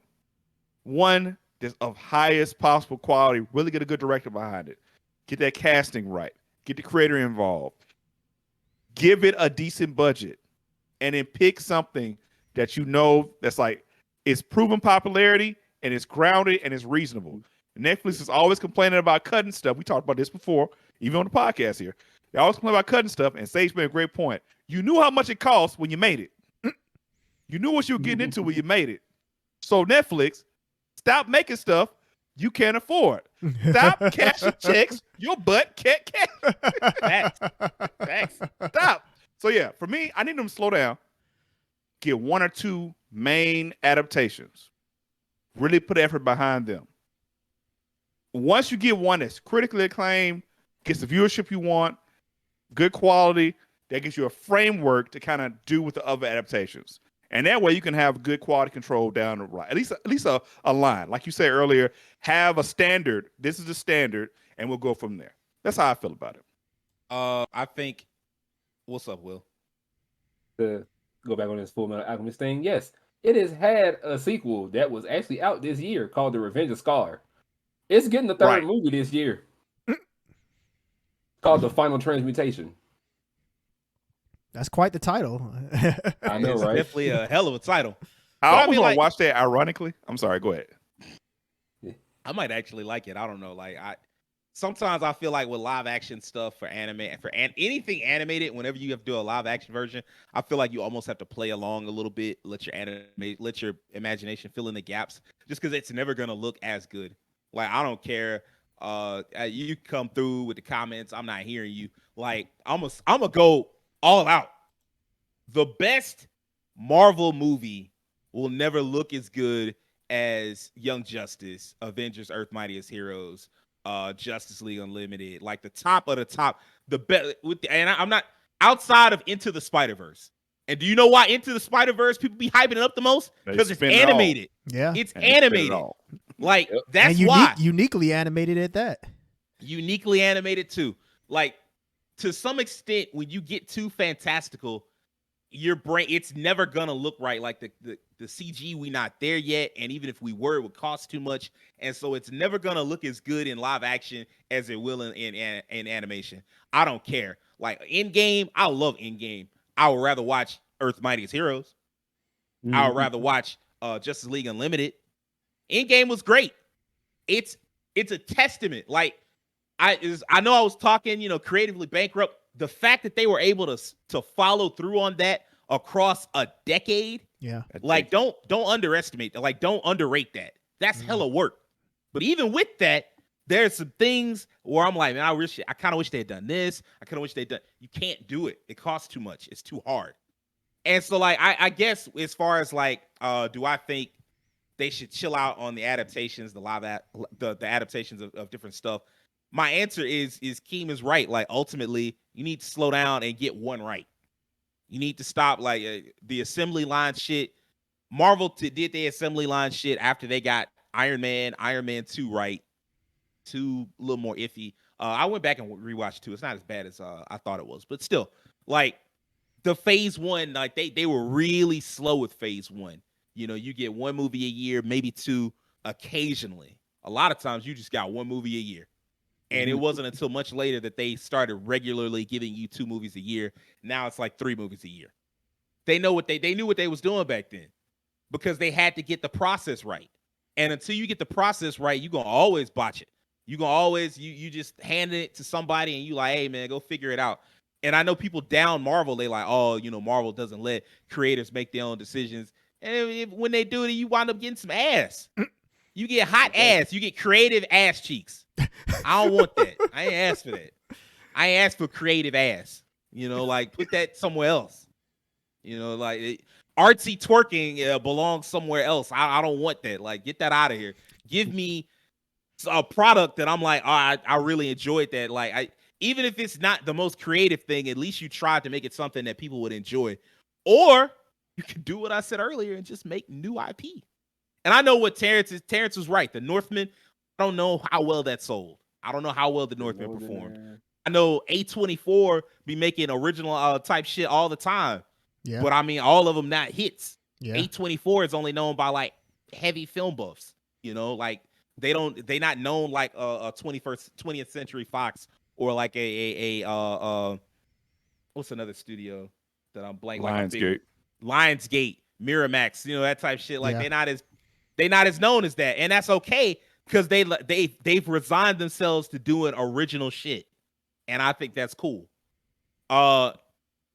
that's of highest possible quality. Really get a good director behind it. Get that casting right. Get the creator involved. Give it a decent budget, and then pick something that you know that's like it's proven popularity and it's grounded and it's reasonable. Netflix is always complaining about cutting stuff. We talked about this before, even on the podcast here. They always complain about cutting stuff, and Sage made a great point. You knew how much it cost when you made it. You knew what you were getting into when you made it. So Netflix, stop making stuff you can't afford. Stop cashing checks your butt can't cash. Facts. Stop. So yeah, for me, I need them to slow down. Get one or two main adaptations. Really put effort behind them. Once you get one that's critically acclaimed, gets the viewership you want, good quality, that gives you a framework to kind of do with the other adaptations. And that way you can have good quality control down the right. At least a line. Like you said earlier, have a standard. This is the standard, and we'll go from there. That's how I feel about it. I think. What's up, Will? To go back on this Full Metal Alchemist thing, yes, it has had a sequel that was actually out this year called The Revenge of Scar. It's getting the third movie this year called The Final Transmutation. That's quite the title. I know, It's right? definitely a hell of a title. I always mean, want like- to watch that ironically. I'm sorry, go ahead. I might actually like it. I don't know. Like sometimes I feel like with live action stuff for anime and anything animated, whenever you have to do a live action version, I feel like you almost have to play along a little bit, let your imagination fill in the gaps, just because it's never gonna look as good. Like I don't care. You come through with the comments. I'm not hearing you. Like I'm gonna go all out. The best Marvel movie will never look as good as Young Justice, Avengers: Earth Mightiest Heroes, Justice League Unlimited, like the top of the top, the best. I'm not outside of Into the Spider-Verse. And do you know why Into the Spider-Verse people be hyping it up the most? Because it's animated. Yeah. It's And they spin it animated. all. Like Yep. that's and why uniquely animated at that. uniquely animated too. Like to some extent, when you get too fantastical, your brain it's never gonna look right. Like the CG, we not there yet, and even if we were, it would cost too much, and so it's never gonna look as good in live action as it will in animation. I don't care. Like in game, I love in game. I would rather watch Earth's Mightiest Heroes. I would rather watch Justice League Unlimited. In game was great. It's a testament. Like I know I was talking, creatively bankrupt. The fact that they were able to follow through on that across a decade, Yeah. like don't underestimate that. Like don't underrate that. That's hella work. But even with that, there's some things where I'm like, man, I kind of wish they had done this. I kind of wish they'd done. You can't do it. It costs too much. It's too hard. And so, like, I guess as far as like, do I think they should chill out on the adaptations, the adaptations of different stuff? My answer is Keem is right. Like, ultimately, you need to slow down and get one right. You need to stop like the assembly line shit. Marvel did the assembly line shit after they got Iron Man 2 right. 2 a little more iffy. I went back and rewatched 2. It's not as bad as I thought it was, but still, like the phase 1, like they were really slow with phase 1. You get one movie a year, maybe 2 occasionally. A lot of times you just got one movie a year. And it wasn't until much later that they started regularly giving you 2 movies a year. Now it's like 3 movies a year. They knew what they was doing back then because they had to get the process right. And until you get the process right, you're going to always botch it. You're going to always, you just hand it to somebody and you like, hey, man, go figure it out. And I know people down Marvel, they like, oh, Marvel doesn't let creators make their own decisions. And when they do it, you wind up getting some ass. You get hot ass. You get creative ass cheeks. I don't want that. I ain't asked for that. I ain't asked for creative ass. Like put that somewhere else. Like artsy twerking belongs somewhere else. I don't want that. Like get that out of here. Give me a product that I'm like, oh, I really enjoyed that. Like even if it's not the most creative thing, at least you tried to make it something that people would enjoy. Or you can do what I said earlier and just make new IP. And I know what Terrence was right. The Northman, I don't know how well that sold. I don't know how well the Northman performed. I know A24 be making original type shit all the time. Yeah. But I mean, all of them not hits. Yeah. A24 is only known by like heavy film buffs. Like they not known like a 20th Century Fox or like a what's another studio that I'm blank Lionsgate. Lionsgate, Miramax, that type shit. Like they not as known as that, and that's okay because they've resigned themselves to doing original shit, and I think that's cool.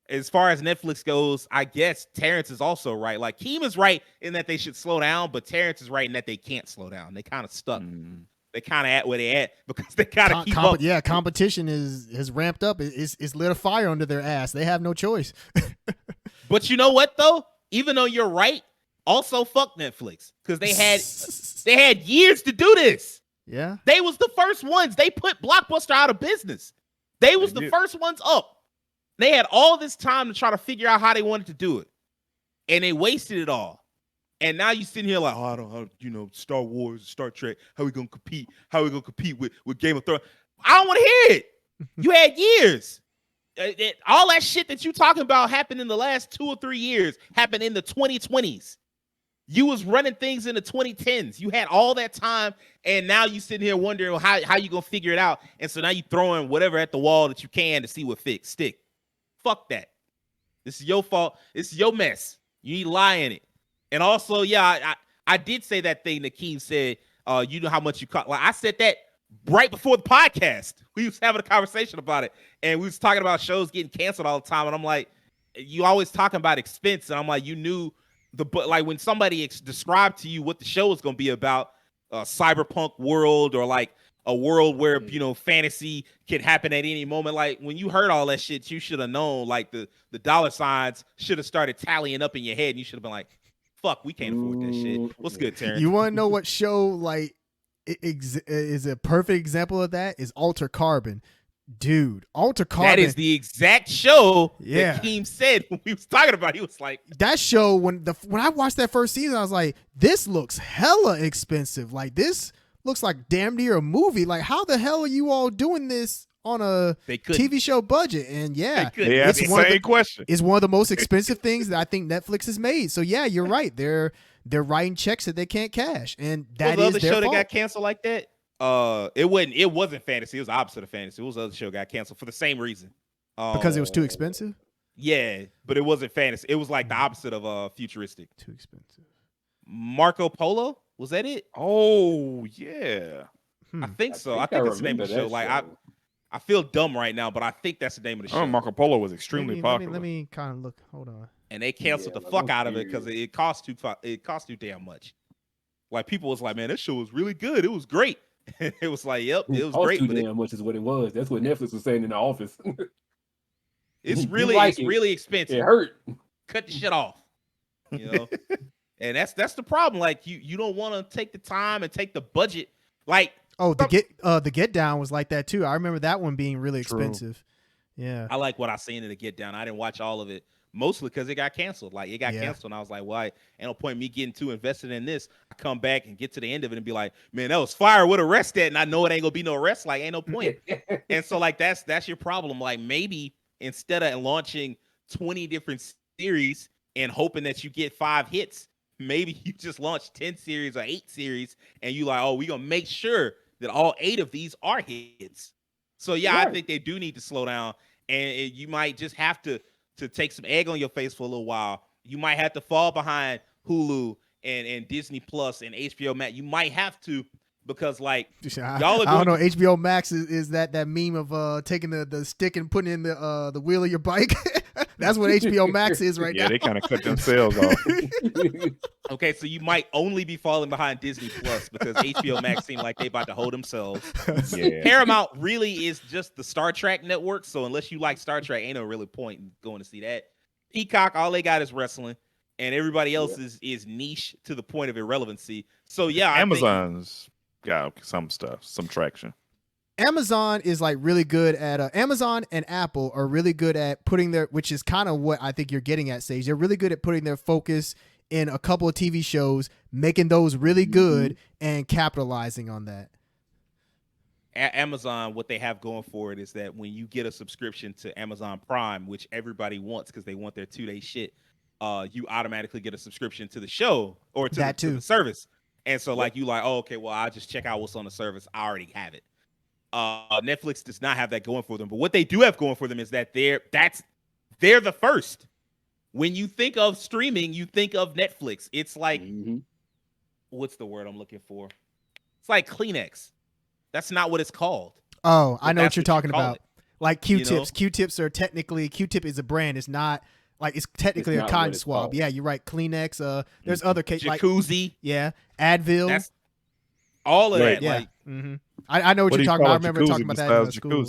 As far as Netflix goes, I guess Terrence is also right. Like Keem is right in that they should slow down, but Terrence is right in that they can't slow down. They kind of stuck. They kind of at where they at because they gotta keep up. Yeah, competition has ramped up. It's lit a fire under their ass. They have no choice. But you know what though? Even though you're right, also fuck Netflix because they had years to do this. Yeah, they was the first ones. They put Blockbuster out of business. They was the first ones up. They had all this time to try to figure out how they wanted to do it, and they wasted it all. And now you sitting here like, oh, I don't, Star Wars, Star Trek. How we gonna compete? How we gonna compete with Game of Thrones? I don't want to hear it. You had years. All that shit that you talking about happened in the last 2 or 3 years. Happened in the 2020s. You was running things in the 2010s. You had all that time, and now you sitting here wondering how you gonna figure it out. And so now you throwing whatever at the wall that you can to see what stick. Fuck that. This is your fault. This is your mess. You need to lie in it. And also, yeah, I did say that thing that Keem said. You know how much you caught. Like I said that right before the podcast. We was having a conversation about it, and we was talking about shows getting canceled all the time. And I'm like, you always talking about expense, and I'm like, you knew like when somebody described to you what the show was gonna be about, cyberpunk world or like a world where fantasy could happen at any moment. Like when you heard all that shit, you should have known. Like the dollar signs should have started tallying up in your head, and you should have been like, fuck, we can't afford that shit. What's good, Terrence? You want to know what show like is a perfect example of that is Alter Carbon. Dude, Alter Carbon. That is the exact show Yeah. that Keem said when we was talking about it. He was like, that show, when I watched that first season, I was like, this looks hella expensive. Like, this looks like damn near a movie. Like, how the hell are you all doing this on a TV show budget? And yeah, they asked the same question. It's one of the most expensive things that I think Netflix has made. So yeah, you're right. They're writing checks that they can't cash, and that is the their show fault. that got canceled like that. It wasn't fantasy. It was the opposite of fantasy. It was the other show got canceled for the same reason. Because it was too expensive. Yeah, but it wasn't fantasy. It was like the opposite of futuristic. Too expensive. Marco Polo, was that it? Oh yeah, I think so. I think that's the name of the show. Like I feel dumb right now, but I think that's the name of the show. Marco Polo was extremely popular. Let me kind of look. Hold on. And they canceled the fuck out of it because it cost too damn much. Like, people was like, man, this show was really good. It was great. It was like, yep, it was great. Too damn much is what it was. That's what Netflix was saying in the office. It's really expensive. It hurt. Cut the shit off. You know? And that's the problem. Like, you don't want to take the time and take the budget. Like, the Get Down was like that too. I remember that one being really expensive. Yeah. I like what I seen in the Get Down. I didn't watch all of it. Mostly because it got canceled. Like, it got canceled, and I was like, why? Ain't no point in me getting too invested in this. I come back and get to the end of it and be like, man, that was fire. What arrest at? And I know it ain't gonna be no arrest. Like, ain't no point. And so, like, that's your problem. Like, maybe instead of launching 20 different series and hoping that you get 5 hits, maybe you just launch 10 series or 8 series, and you like, oh, we gonna make sure that all 8 of these are hits. So yeah, right. I think they do need to slow down, and you might just have to take some egg on your face for a little while. You might have to fall behind Hulu and Disney Plus and HBO Max. You might have to, because like y'all are I don't know. HBO Max is that meme of taking the stick and putting in the wheel of your bike. That's what HBO Max is right now. Yeah, they kind of cut themselves off. Okay, so you might only be falling behind Disney Plus because HBO Max seem like they about to hold themselves. Yeah. Paramount really is just the Star Trek network, so unless you like Star Trek, ain't no really point in going to see that. Peacock, all they got is wrestling, and everybody else is niche to the point of irrelevancy. So yeah, Amazon's got some stuff, some traction. Amazon is like really good at Amazon and Apple are really good at putting their, which is kind of what I think you're getting at, Sage. They're really good at putting their focus in a couple of TV shows, making those really good and capitalizing on that. Amazon, what they have going for it is that when you get a subscription to Amazon Prime, which everybody wants because they want their 2-day shit, you automatically get a subscription to the show or to the service. And so like you like, oh, okay, well, I'll just check out what's on the service. I already have it. Netflix does not have that going for them, but what they do have going for them is that they're the first. When you think of streaming, you think of Netflix. It's like, what's the word I'm looking for? It's like Kleenex. That's not what it's called. Oh, I know what you're talking about. Like Q-tips. You know? Q-tips are technically, Q-tip is a brand. It's not like, it's technically a cotton swab. Called. Yeah, you're right. Kleenex. There's other cases like Jacuzzi. Yeah, Advil. That's all of that. Yeah. Like, I know what you're talking about. I remember talking about that in school.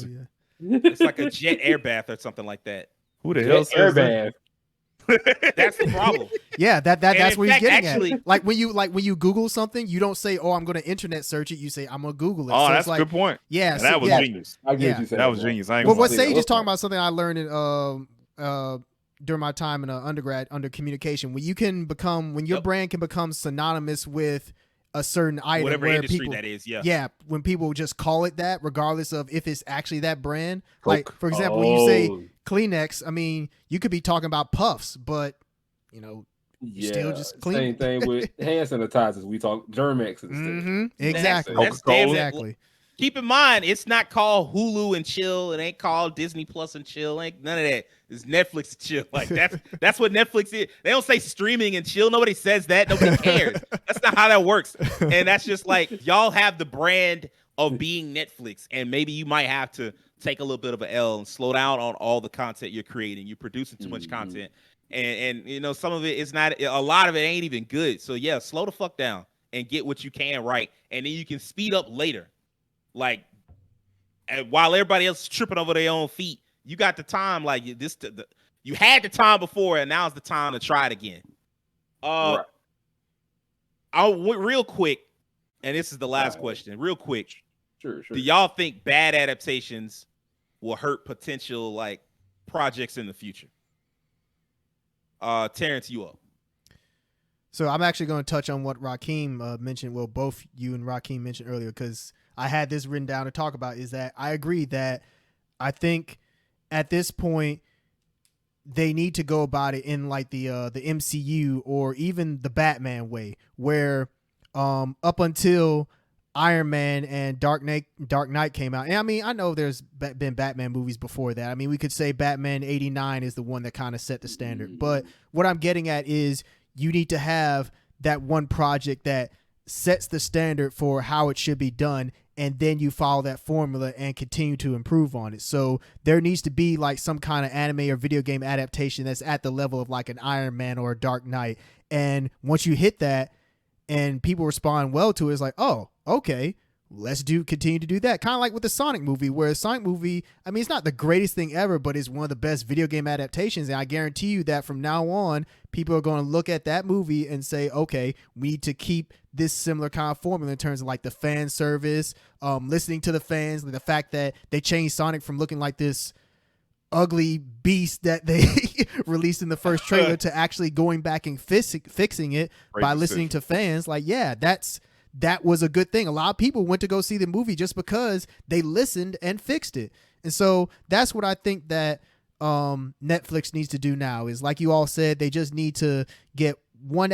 Yeah. It's like a jet air bath or something like that. Who the hell says that? That's the problem. Yeah, that's what he's getting at. Like when you Google something, you don't say, "Oh, I'm going to internet search it." You say, "I'm going to Google it." Oh, so that's like, a good point. Yeah, that was genius. I get you. That was genius. Well, what Sage is talking about something I learned in during my time in undergrad under communication. When your brand can become synonymous with a certain item, whatever where industry people, that is, yeah, when people just call it that, regardless of if it's actually that brand. Like, for example, when you say Kleenex, I mean, you could be talking about Puffs, but still just clean. Same thing with hand sanitizers. We talk Germex instead. Exactly. Exactly. Keep in mind, it's not called Hulu and chill. It ain't called Disney Plus and chill. Ain't none of that. It's Netflix and chill. Like that's what Netflix is. They don't say streaming and chill. Nobody says that. Nobody cares. That's not how that works. And that's just like, y'all have the brand of being Netflix, and maybe you might have to take a little bit of an L and slow down on all the content you're creating. You're producing too much content, and some of it is not. A lot of it ain't even good. So yeah, slow the fuck down and get what you can right, and then you can speed up later. Like, while everybody else is tripping over their own feet, you got the time. Like you had the time before, and now's the time to try it again. Right. Real quick, and this is the last Right. question, real quick. Sure. Do y'all think bad adaptations will hurt potential like projects in the future? Terrence, you up? So I'm actually going to touch on what Rakeem mentioned. Well, both you and Rakeem mentioned earlier, because I had this written down to talk about. Is that I agree that I think at this point they need to go about it in like the MCU or even the Batman way, where up until Iron Man and Dark Knight came out. And I mean, I know there's been Batman movies before that. I mean, we could say Batman 89 is the one that kind of set the standard. But what I'm getting at is you need to have that one project that sets the standard for how it should be done, and then you follow that formula and continue to improve on it. So there needs to be like some kind of anime or video game adaptation that's at the level of like an Iron Man or a Dark Knight. And once you hit that and people respond well to it, it's like, oh, okay, let's continue to do that. Kind of like with the Sonic movie, where the Sonic movie, I mean, it's not the greatest thing ever, but it's one of the best video game adaptations. And I guarantee you that from now on, people are going to look at that movie and say, okay, we need to keep this similar kind of formula in terms of like the fan service, listening to the fans, like the fact that they changed Sonic from looking like this ugly beast that they released in the first trailer to actually going back and fixing it by listening to fans. Like, yeah, that was a good thing. A lot of people went to go see the movie just because they listened and fixed it. And so that's what I think that Netflix needs to do now is, like you all said, they just need to get one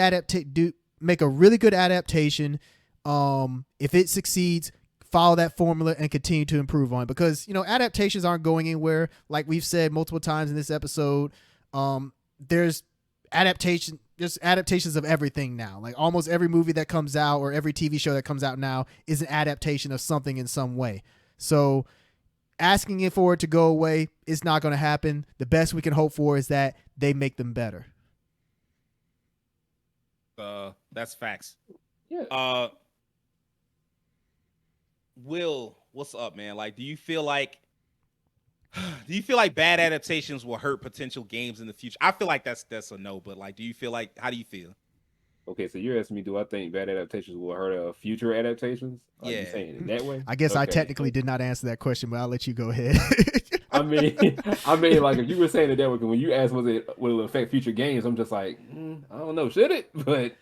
make a really good adaptation. If it succeeds, follow that formula and continue to improve on it, because, you know, adaptations aren't going anywhere. Like we've said multiple times in this episode, there's adaptations of everything now. Like almost every movie that comes out or every TV show that comes out now is an adaptation of something in some way. So asking it for it to go away is not going to happen. The best we can hope for is that they make them better. That's facts. Yeah. Will, what's up, man? Like, do you feel like bad adaptations will hurt potential games in the future? I feel like that's a no, but like, how do you feel? Okay, so you're asking me, do I think bad adaptations will hurt future adaptations? Are you Yeah. saying it that way? I guess I Okay. technically did not answer that question, but I'll let you go ahead. I mean, like if you were saying it that way, when you asked, will it affect future games? I'm just like, I don't know, should it? But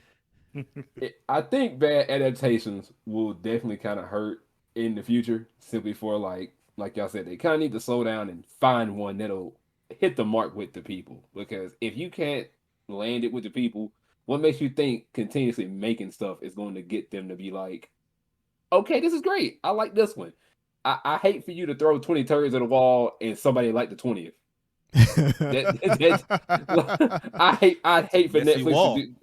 I think bad adaptations will definitely kind of hurt in the future, simply for like y'all said, they kind of need to slow down and find one that'll hit the mark with the people. Because if you can't land it with the people, what makes you think continuously making stuff is going to get them to be like, okay, this is great, I like this one. I hate for you to throw 20 turds at a wall and somebody like the 20th. I hate for Netflix to do.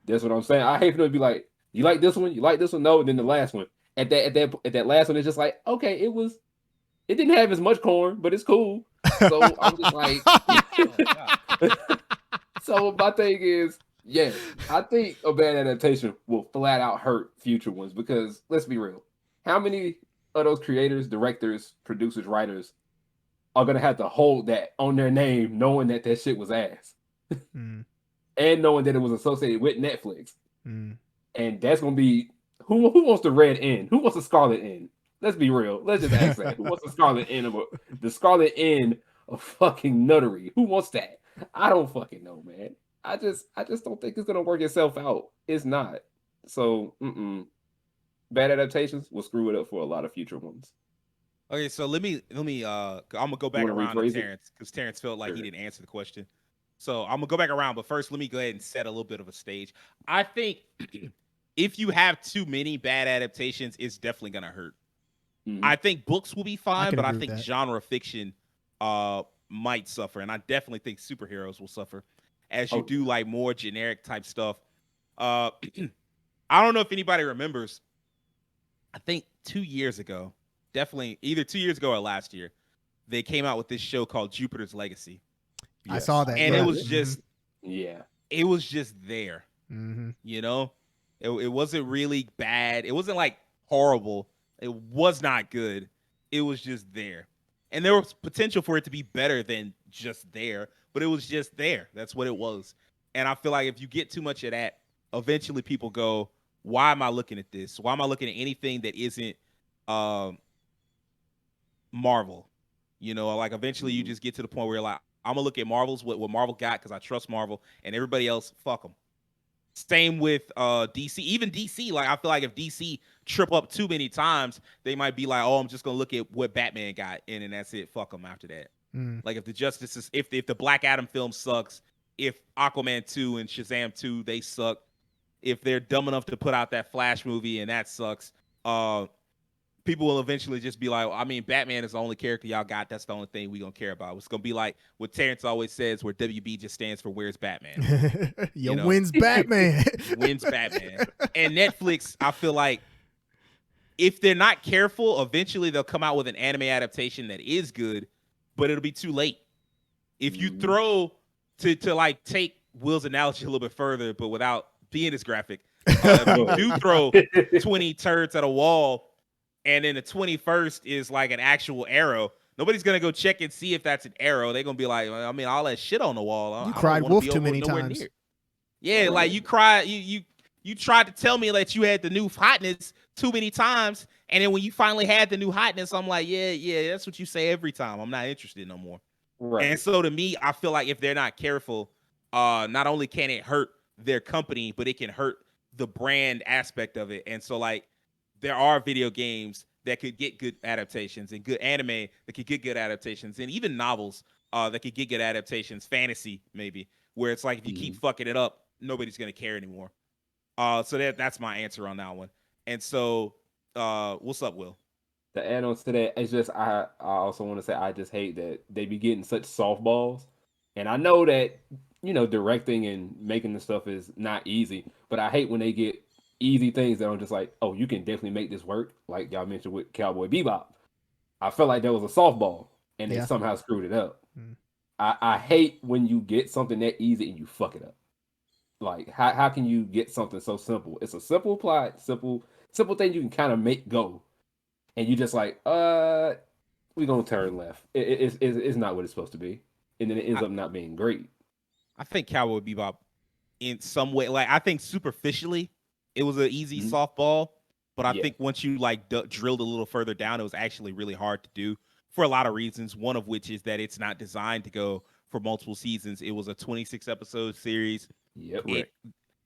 That's what I'm saying. I hate for them to be like, you like this one? You like this one? No. And then the last one. At that last one, it's just like, okay, it didn't have as much corn, but it's cool. So I'm just like, so my thing is, yeah, I think a bad adaptation will flat out hurt future ones, because let's be real, how many of those creators, directors, producers, writers are gonna have to hold that on their name, knowing that shit was ass, and knowing that it was associated with Netflix, and that's gonna be who wants the red end? Who wants the scarlet end? Let's be real. Let's just ask that. Who wants the scarlet end of fucking nuttery? Who wants that? I don't fucking know, man. I just don't think it's gonna work itself out. It's not. So, bad adaptations will screw it up for a lot of future ones. Okay, so let me I'm gonna go back around to Terrence, because Terrence felt like he didn't answer the question. So I'm gonna go back around, but first let me go ahead and set a little bit of a stage. I think if you have too many bad adaptations, it's definitely gonna hurt. I think books will be fine, but I think genre fiction might suffer, and I definitely think superheroes will suffer as you do like more generic type stuff. I don't know if anybody remembers. I think 2 years ago, definitely either 2 years ago or last year, they came out with this show called Jupiter's Legacy. Yes. I saw that, and it was just it was just there. You know, it wasn't really bad. It wasn't like horrible. It was not good. It was just there. And there was potential for it to be better than just there, but it was just there. That's what it was. And I feel like if you get too much of that, eventually people go, why am I looking at this? Why am I looking at anything that isn't Marvel? You know, like eventually you just get to the point where you're like, I'm gonna look at Marvel's what Marvel got because I trust Marvel, and everybody else, fuck them. Same with DC. Even DC, like I feel like if DC trip up too many times, they might be like, oh, I'm just gonna look at what Batman got, and then that's it. Fuck them after that. Like if the Justice is, if the Black Adam film sucks, if Aquaman 2 and Shazam 2 they suck, if they're dumb enough to put out that Flash movie and that sucks, people will eventually just be like, I mean, Batman is the only character y'all got. That's the only thing we gonna care about. It's gonna be like what Terrence always says, where WB just stands for Where's Batman? You know? Wins Batman. Wins Batman. And Netflix, I feel like if they're not careful, eventually they'll come out with an anime adaptation that is good, but it'll be too late. If you throw to like take Will's analogy a little bit further, but without being as graphic, if you do throw 20 turds at a wall, and then the 21st is like an actual arrow, nobody's gonna go check and see if that's an arrow. They're gonna be like, I mean, all that shit on the wall. You cried wolf too many times. Near. Yeah, like you cried. You tried to tell me that you had the new hotness too many times, and then when you finally had the new hotness, I'm like, yeah, that's what you say every time. I'm not interested no more. Right. And so to me, I feel like if they're not careful, not only can it hurt their company, but it can hurt the brand aspect of it. And so like there are video games that could get good adaptations and good anime that could get good adaptations and even novels that could get good adaptations, fantasy maybe, where it's like if you keep fucking it up, nobody's going to care anymore. So that's my answer on that one. And so what's up, Will? The add-ons to that, it's just I also want to say I just hate that they be getting such softballs. And I know that, directing and making the stuff is not easy, but I hate when they get easy things that I'm just like, oh, you can definitely make this work. Like y'all mentioned with Cowboy Bebop. I felt like that was a softball and they somehow screwed it up. I hate when you get something that easy and you fuck it up. Like how can you get something so simple? It's a simple plot, simple thing you can kind of make go. And you just like, we're gonna turn left. It's not what it's supposed to be. And then it ends up not being great. I think Cowboy Bebop in some way, like I think superficially it was an easy softball, but I think once you like drilled a little further down, it was actually really hard to do for a lot of reasons. One of which is that it's not designed to go for multiple seasons. It was a 26 episode series. Yep.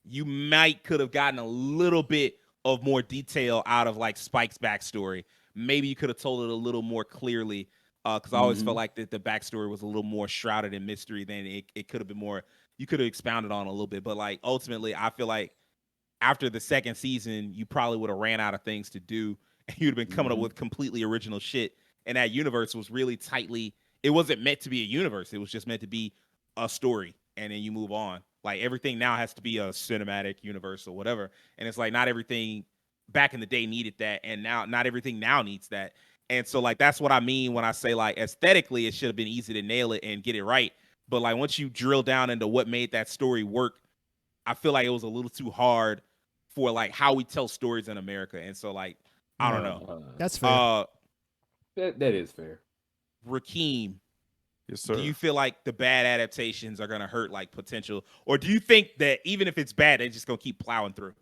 You might could have gotten a little bit of more detail out of like Spike's backstory. Maybe you could have told it a little more clearly, because I always felt like that the backstory was a little more shrouded in mystery than it could have been more. You could have expounded on a little bit, but like ultimately, I feel like after the second season, you probably would have ran out of things to do, and you'd have been coming up with completely original shit. And that universe was really tightly. It wasn't meant to be a universe. It was just meant to be a story, and then you move on. Like everything now has to be a cinematic universe or whatever, and it's like not everything back in the day needed that, and now not everything now needs that. And so like that's what I mean when I say like aesthetically it should have been easy to nail it and get it right, but like once you drill down into what made that story work, I feel like it was a little too hard for like how we tell stories in America. And so like I don't know. That's fair. That is fair. Rakeem, Yes, sir. do you feel like the bad adaptations are gonna hurt like potential, or do you think that even if it's bad, they're just gonna keep plowing through?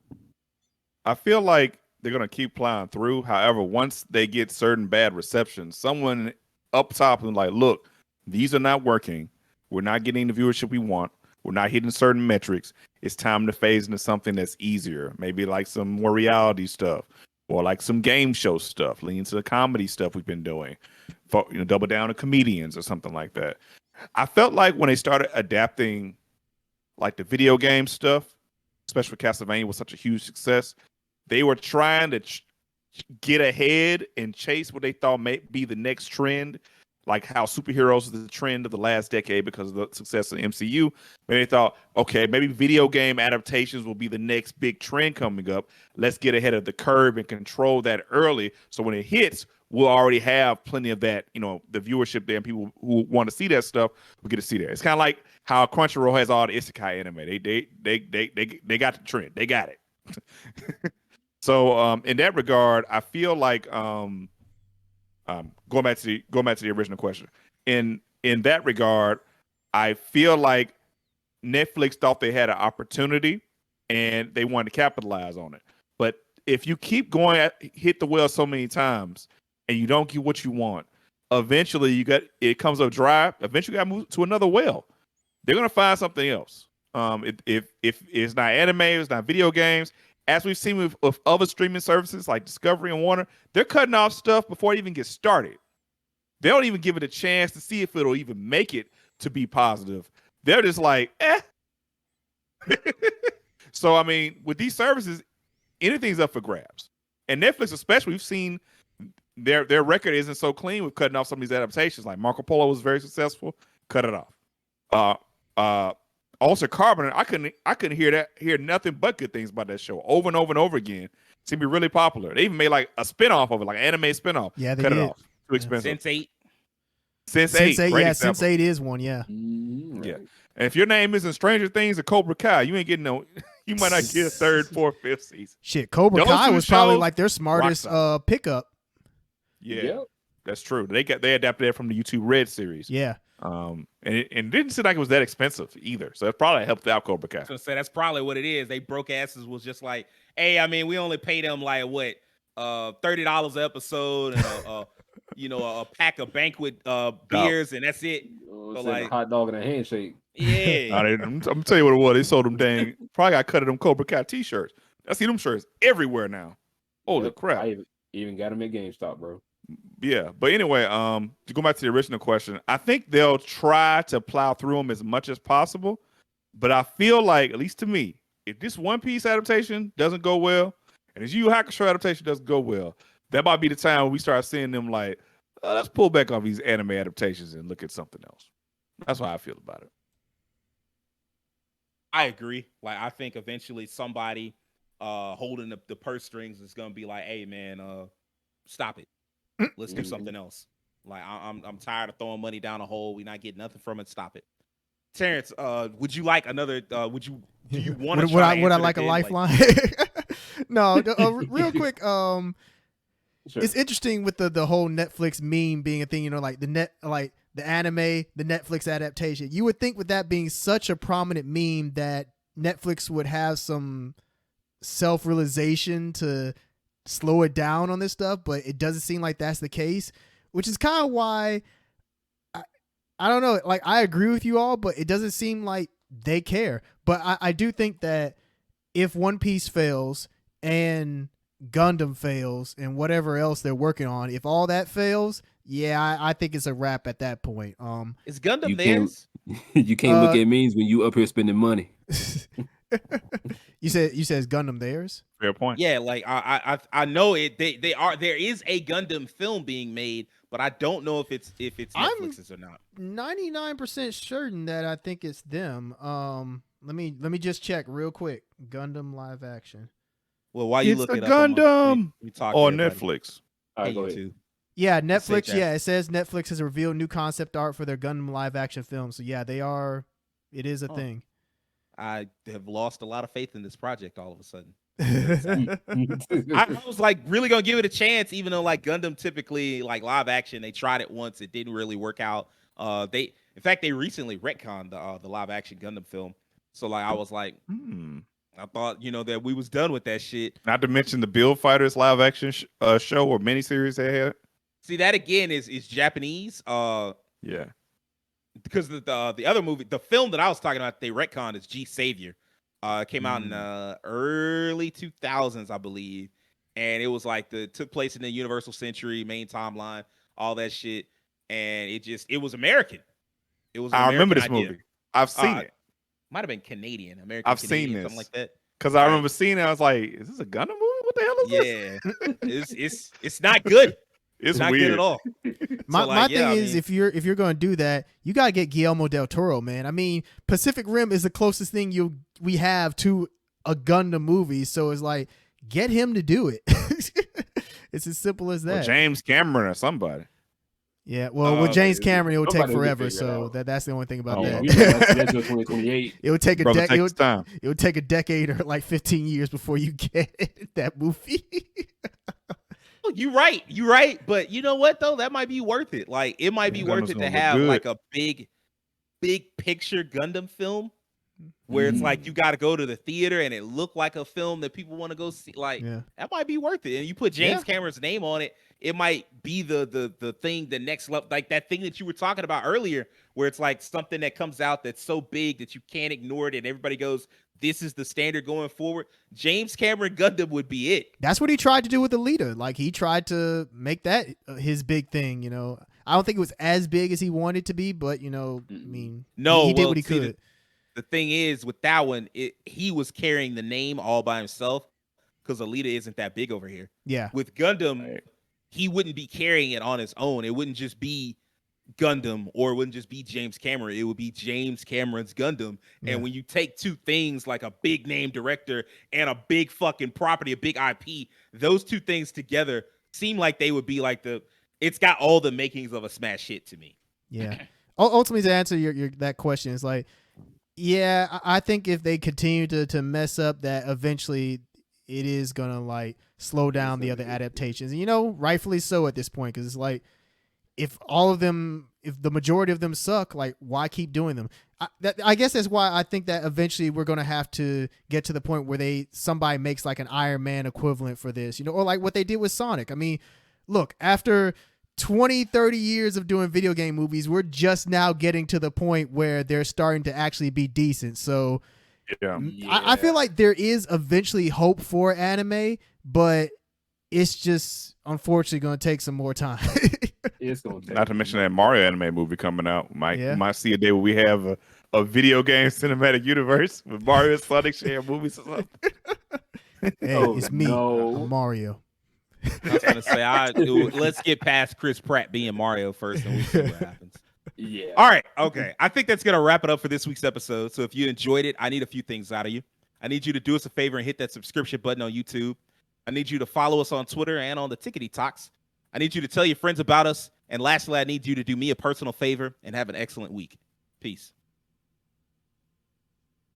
I feel like they're going to keep plowing through. However, once they get certain bad receptions, someone up top is like, look, these are not working. We're not getting the viewership we want. We're not hitting certain metrics. It's time to phase into something that's easier. Maybe like some more reality stuff or like some game show stuff, lean into the comedy stuff we've been doing. Double down on comedians or something like that. I felt like when they started adapting like the video game stuff, especially Castlevania was such a huge success, they were trying to get ahead and chase what they thought may be the next trend, like how superheroes is the trend of the last decade because of the success of the MCU. Maybe they thought, okay, maybe video game adaptations will be the next big trend coming up. Let's get ahead of the curve and control that early, so when it hits, we'll already have plenty of that, the viewership there, and people who want to see that stuff will get to see that. It's kind of like how Crunchyroll has all the isekai anime. They got the trend. They got it. So in that regard, I feel like going back to the original question. In that regard, I feel like Netflix thought they had an opportunity and they wanted to capitalize on it. But if you keep going hit the well so many times and you don't get what you want, eventually it comes up dry. Eventually, you got to move to another well. They're gonna find something else. If it's not anime, it's not video games. As we've seen with other streaming services like Discovery and Warner, they're cutting off stuff before it even gets started. They don't even give it a chance to see if it'll even make it to be positive. They're just like, eh. So I mean, with these services, anything's up for grabs. And Netflix, especially, we've seen their record isn't so clean with cutting off some of these adaptations. Like Marco Polo was very successful, cut it off. Also, Carpenter, I couldn't hear nothing but good things about that show over and over and over again. It seemed to be really popular. They even made like a spinoff of it, like an anime spinoff. Yeah, they cut did. it off. Too expensive. Sense8. Sense8, great example. Sense8 is one. Yeah. Right. Yeah. And if your name isn't Stranger Things or Cobra Kai, you ain't getting no. You might not get a third, fourth, fifth season. Shit, Cobra Those Kai two was probably shows, like their smartest pickup. Yeah, Yep. that's true. They adapted that from the YouTube Red series. Yeah. And it didn't seem like it was that expensive either. So it probably helped out Cobra Kai. So that's probably what it is. They broke asses was just like, hey, I mean, we only pay them like what, $30 an episode and a pack of banquet beers and that's it. So like a hot dog and a handshake. Yeah. I'm gonna tell you what it was. They sold them probably got cut of them Cobra Kai t-shirts. I see them shirts everywhere now. Holy Yep. crap. I even got them at GameStop, bro. Yeah, but anyway, to go back to the original question, I think they'll try to plow through them as much as possible. But I feel like, at least to me, if this One Piece adaptation doesn't go well, and this Yu Yu Hakusho adaptation doesn't go well, that might be the time when we start seeing them like, let's pull back on these anime adaptations and look at something else. That's how I feel about it. I agree. Like, I think eventually somebody holding the purse strings is gonna be like, hey man, stop it. Let's do something else. Like I'm tired of throwing money down a hole. We're not getting nothing from it. Stop it. Terrence, would you like another? Do you want to? Would I like a lifeline? No, real quick. Sure. It's interesting with the whole Netflix meme being a thing. You know, like the anime, the Netflix adaptation. You would think with that being such a prominent meme that Netflix would have some self-realization to slow it down on this stuff, but it doesn't seem like that's the case, which is kind of why I don't know. Like, I agree with you all, but it doesn't seem like they care. But I do think that if One Piece fails and Gundam fails and whatever else they're working on, if all that fails, yeah, I think it's a wrap at that point. Is Gundam You theirs? You can't look at memes when you up here spending money. You said it's Gundam theirs? Fair point. Yeah, like I know it. They are. There is a Gundam film being made, but I don't know if it's Netflix's or not. 99% certain that I think it's them. Let me just check real quick. Gundam live action. Well, while you It's look a it up, Gundam we talk on to everybody. Netflix. All right, Hey, go you ahead. too. Yeah, Netflix. that. Yeah, it says Netflix has revealed new concept art for their Gundam live action film. So yeah, they are. It is a thing. I have lost a lot of faith in this project all of a sudden. Yeah, I was like really gonna give it a chance, even though like Gundam typically like live action, they tried it once, it didn't really work out. In fact they recently retconned the live action Gundam film. So like I was like, I thought that we was done with that shit. Not to mention the Build Fighters live action show or miniseries they had. See, that again is Japanese. Yeah. Because the other movie, the film that I was talking about, they retconned is G Savior. It came out in early 2000s, I believe, and it was like took place in the Universal Century main timeline, all that shit, and it was American. It was. I remember this idea. movie. I've seen it. Might have been Canadian, American. I've seen this. Something like that. Because I remember seeing it. I was like, is this a Gundam movie? What the hell is this? Yeah, it's not good. It's not weird. good at all. my thing is, if you're gonna do that, you gotta get Guillermo del Toro, man. I mean, Pacific Rim is the closest thing we have to a Gundam movie, so it's like get him to do it. It's as simple as that. Or James Cameron or somebody. Yeah, well, with James Cameron, it would take nobody will forever. figure it So out. that's the only thing about Oh, that. You know, that's till 2028. It would take a Brother, decade. take his time. It would take a decade or like 15 years before you get that movie. You're right. But you know what though? That might be worth it. Like it might be worth Gundam's it to gonna look have good. like a big picture Gundam film where it's like you got to go to the theater and it looked like a film that people want to go see. Like that might be worth it. And you put James Cameron's name on it, it might be the thing, the next level, like that thing that you were talking about earlier, where it's like something that comes out that's so big that you can't ignore it, and everybody goes, "This is the standard going forward." James Cameron Gundam would be it. That's what he tried to do with Alita. Like he tried to make that his big thing. You know, I don't think it was as big as he wanted to be, but you know, I mean, he did what he could. The thing is, with that one, he was carrying the name all by himself because Alita isn't that big over here. Yeah. With Gundam, he wouldn't be carrying it on his own. It wouldn't just be Gundam, or it wouldn't just be James Cameron. It would be James Cameron's Gundam. Yeah. And when you take two things like a big name director and a big fucking property, a big IP, those two things together seem like they would be like it's got all the makings of a smash hit to me. Yeah. Ultimately, to answer your that question, is like, yeah, I think if they continue to mess up, that eventually it is gonna like slow down the other adaptations, and you know, rightfully so at this point, because it's like if the majority of them suck, like why keep doing them? I guess that's why I think that eventually we're gonna have to get to the point where somebody makes like an Iron Man equivalent for this, you know, or like what they did with Sonic. I mean, look, after 20, 30 years of doing video game movies, we're just now getting to the point where they're starting to actually be decent. So I feel like there is eventually hope for anime, but it's just unfortunately going to take some more time. It's going to Not to mention that Mario anime movie coming out. Might see a day where we have a video game cinematic universe with Mario and Sonic share movies or something. Hey, it's me, I'm Mario. I was gonna say, let's get past Chris Pratt being Mario first, and we'll see what happens. Yeah. All right. Okay. I think that's gonna wrap it up for this week's episode. So if you enjoyed it, I need a few things out of you. I need you to do us a favor and hit that subscription button on YouTube. I need you to follow us on Twitter and on the Tickety Talks. I need you to tell your friends about us. And lastly, I need you to do me a personal favor and have an excellent week. Peace.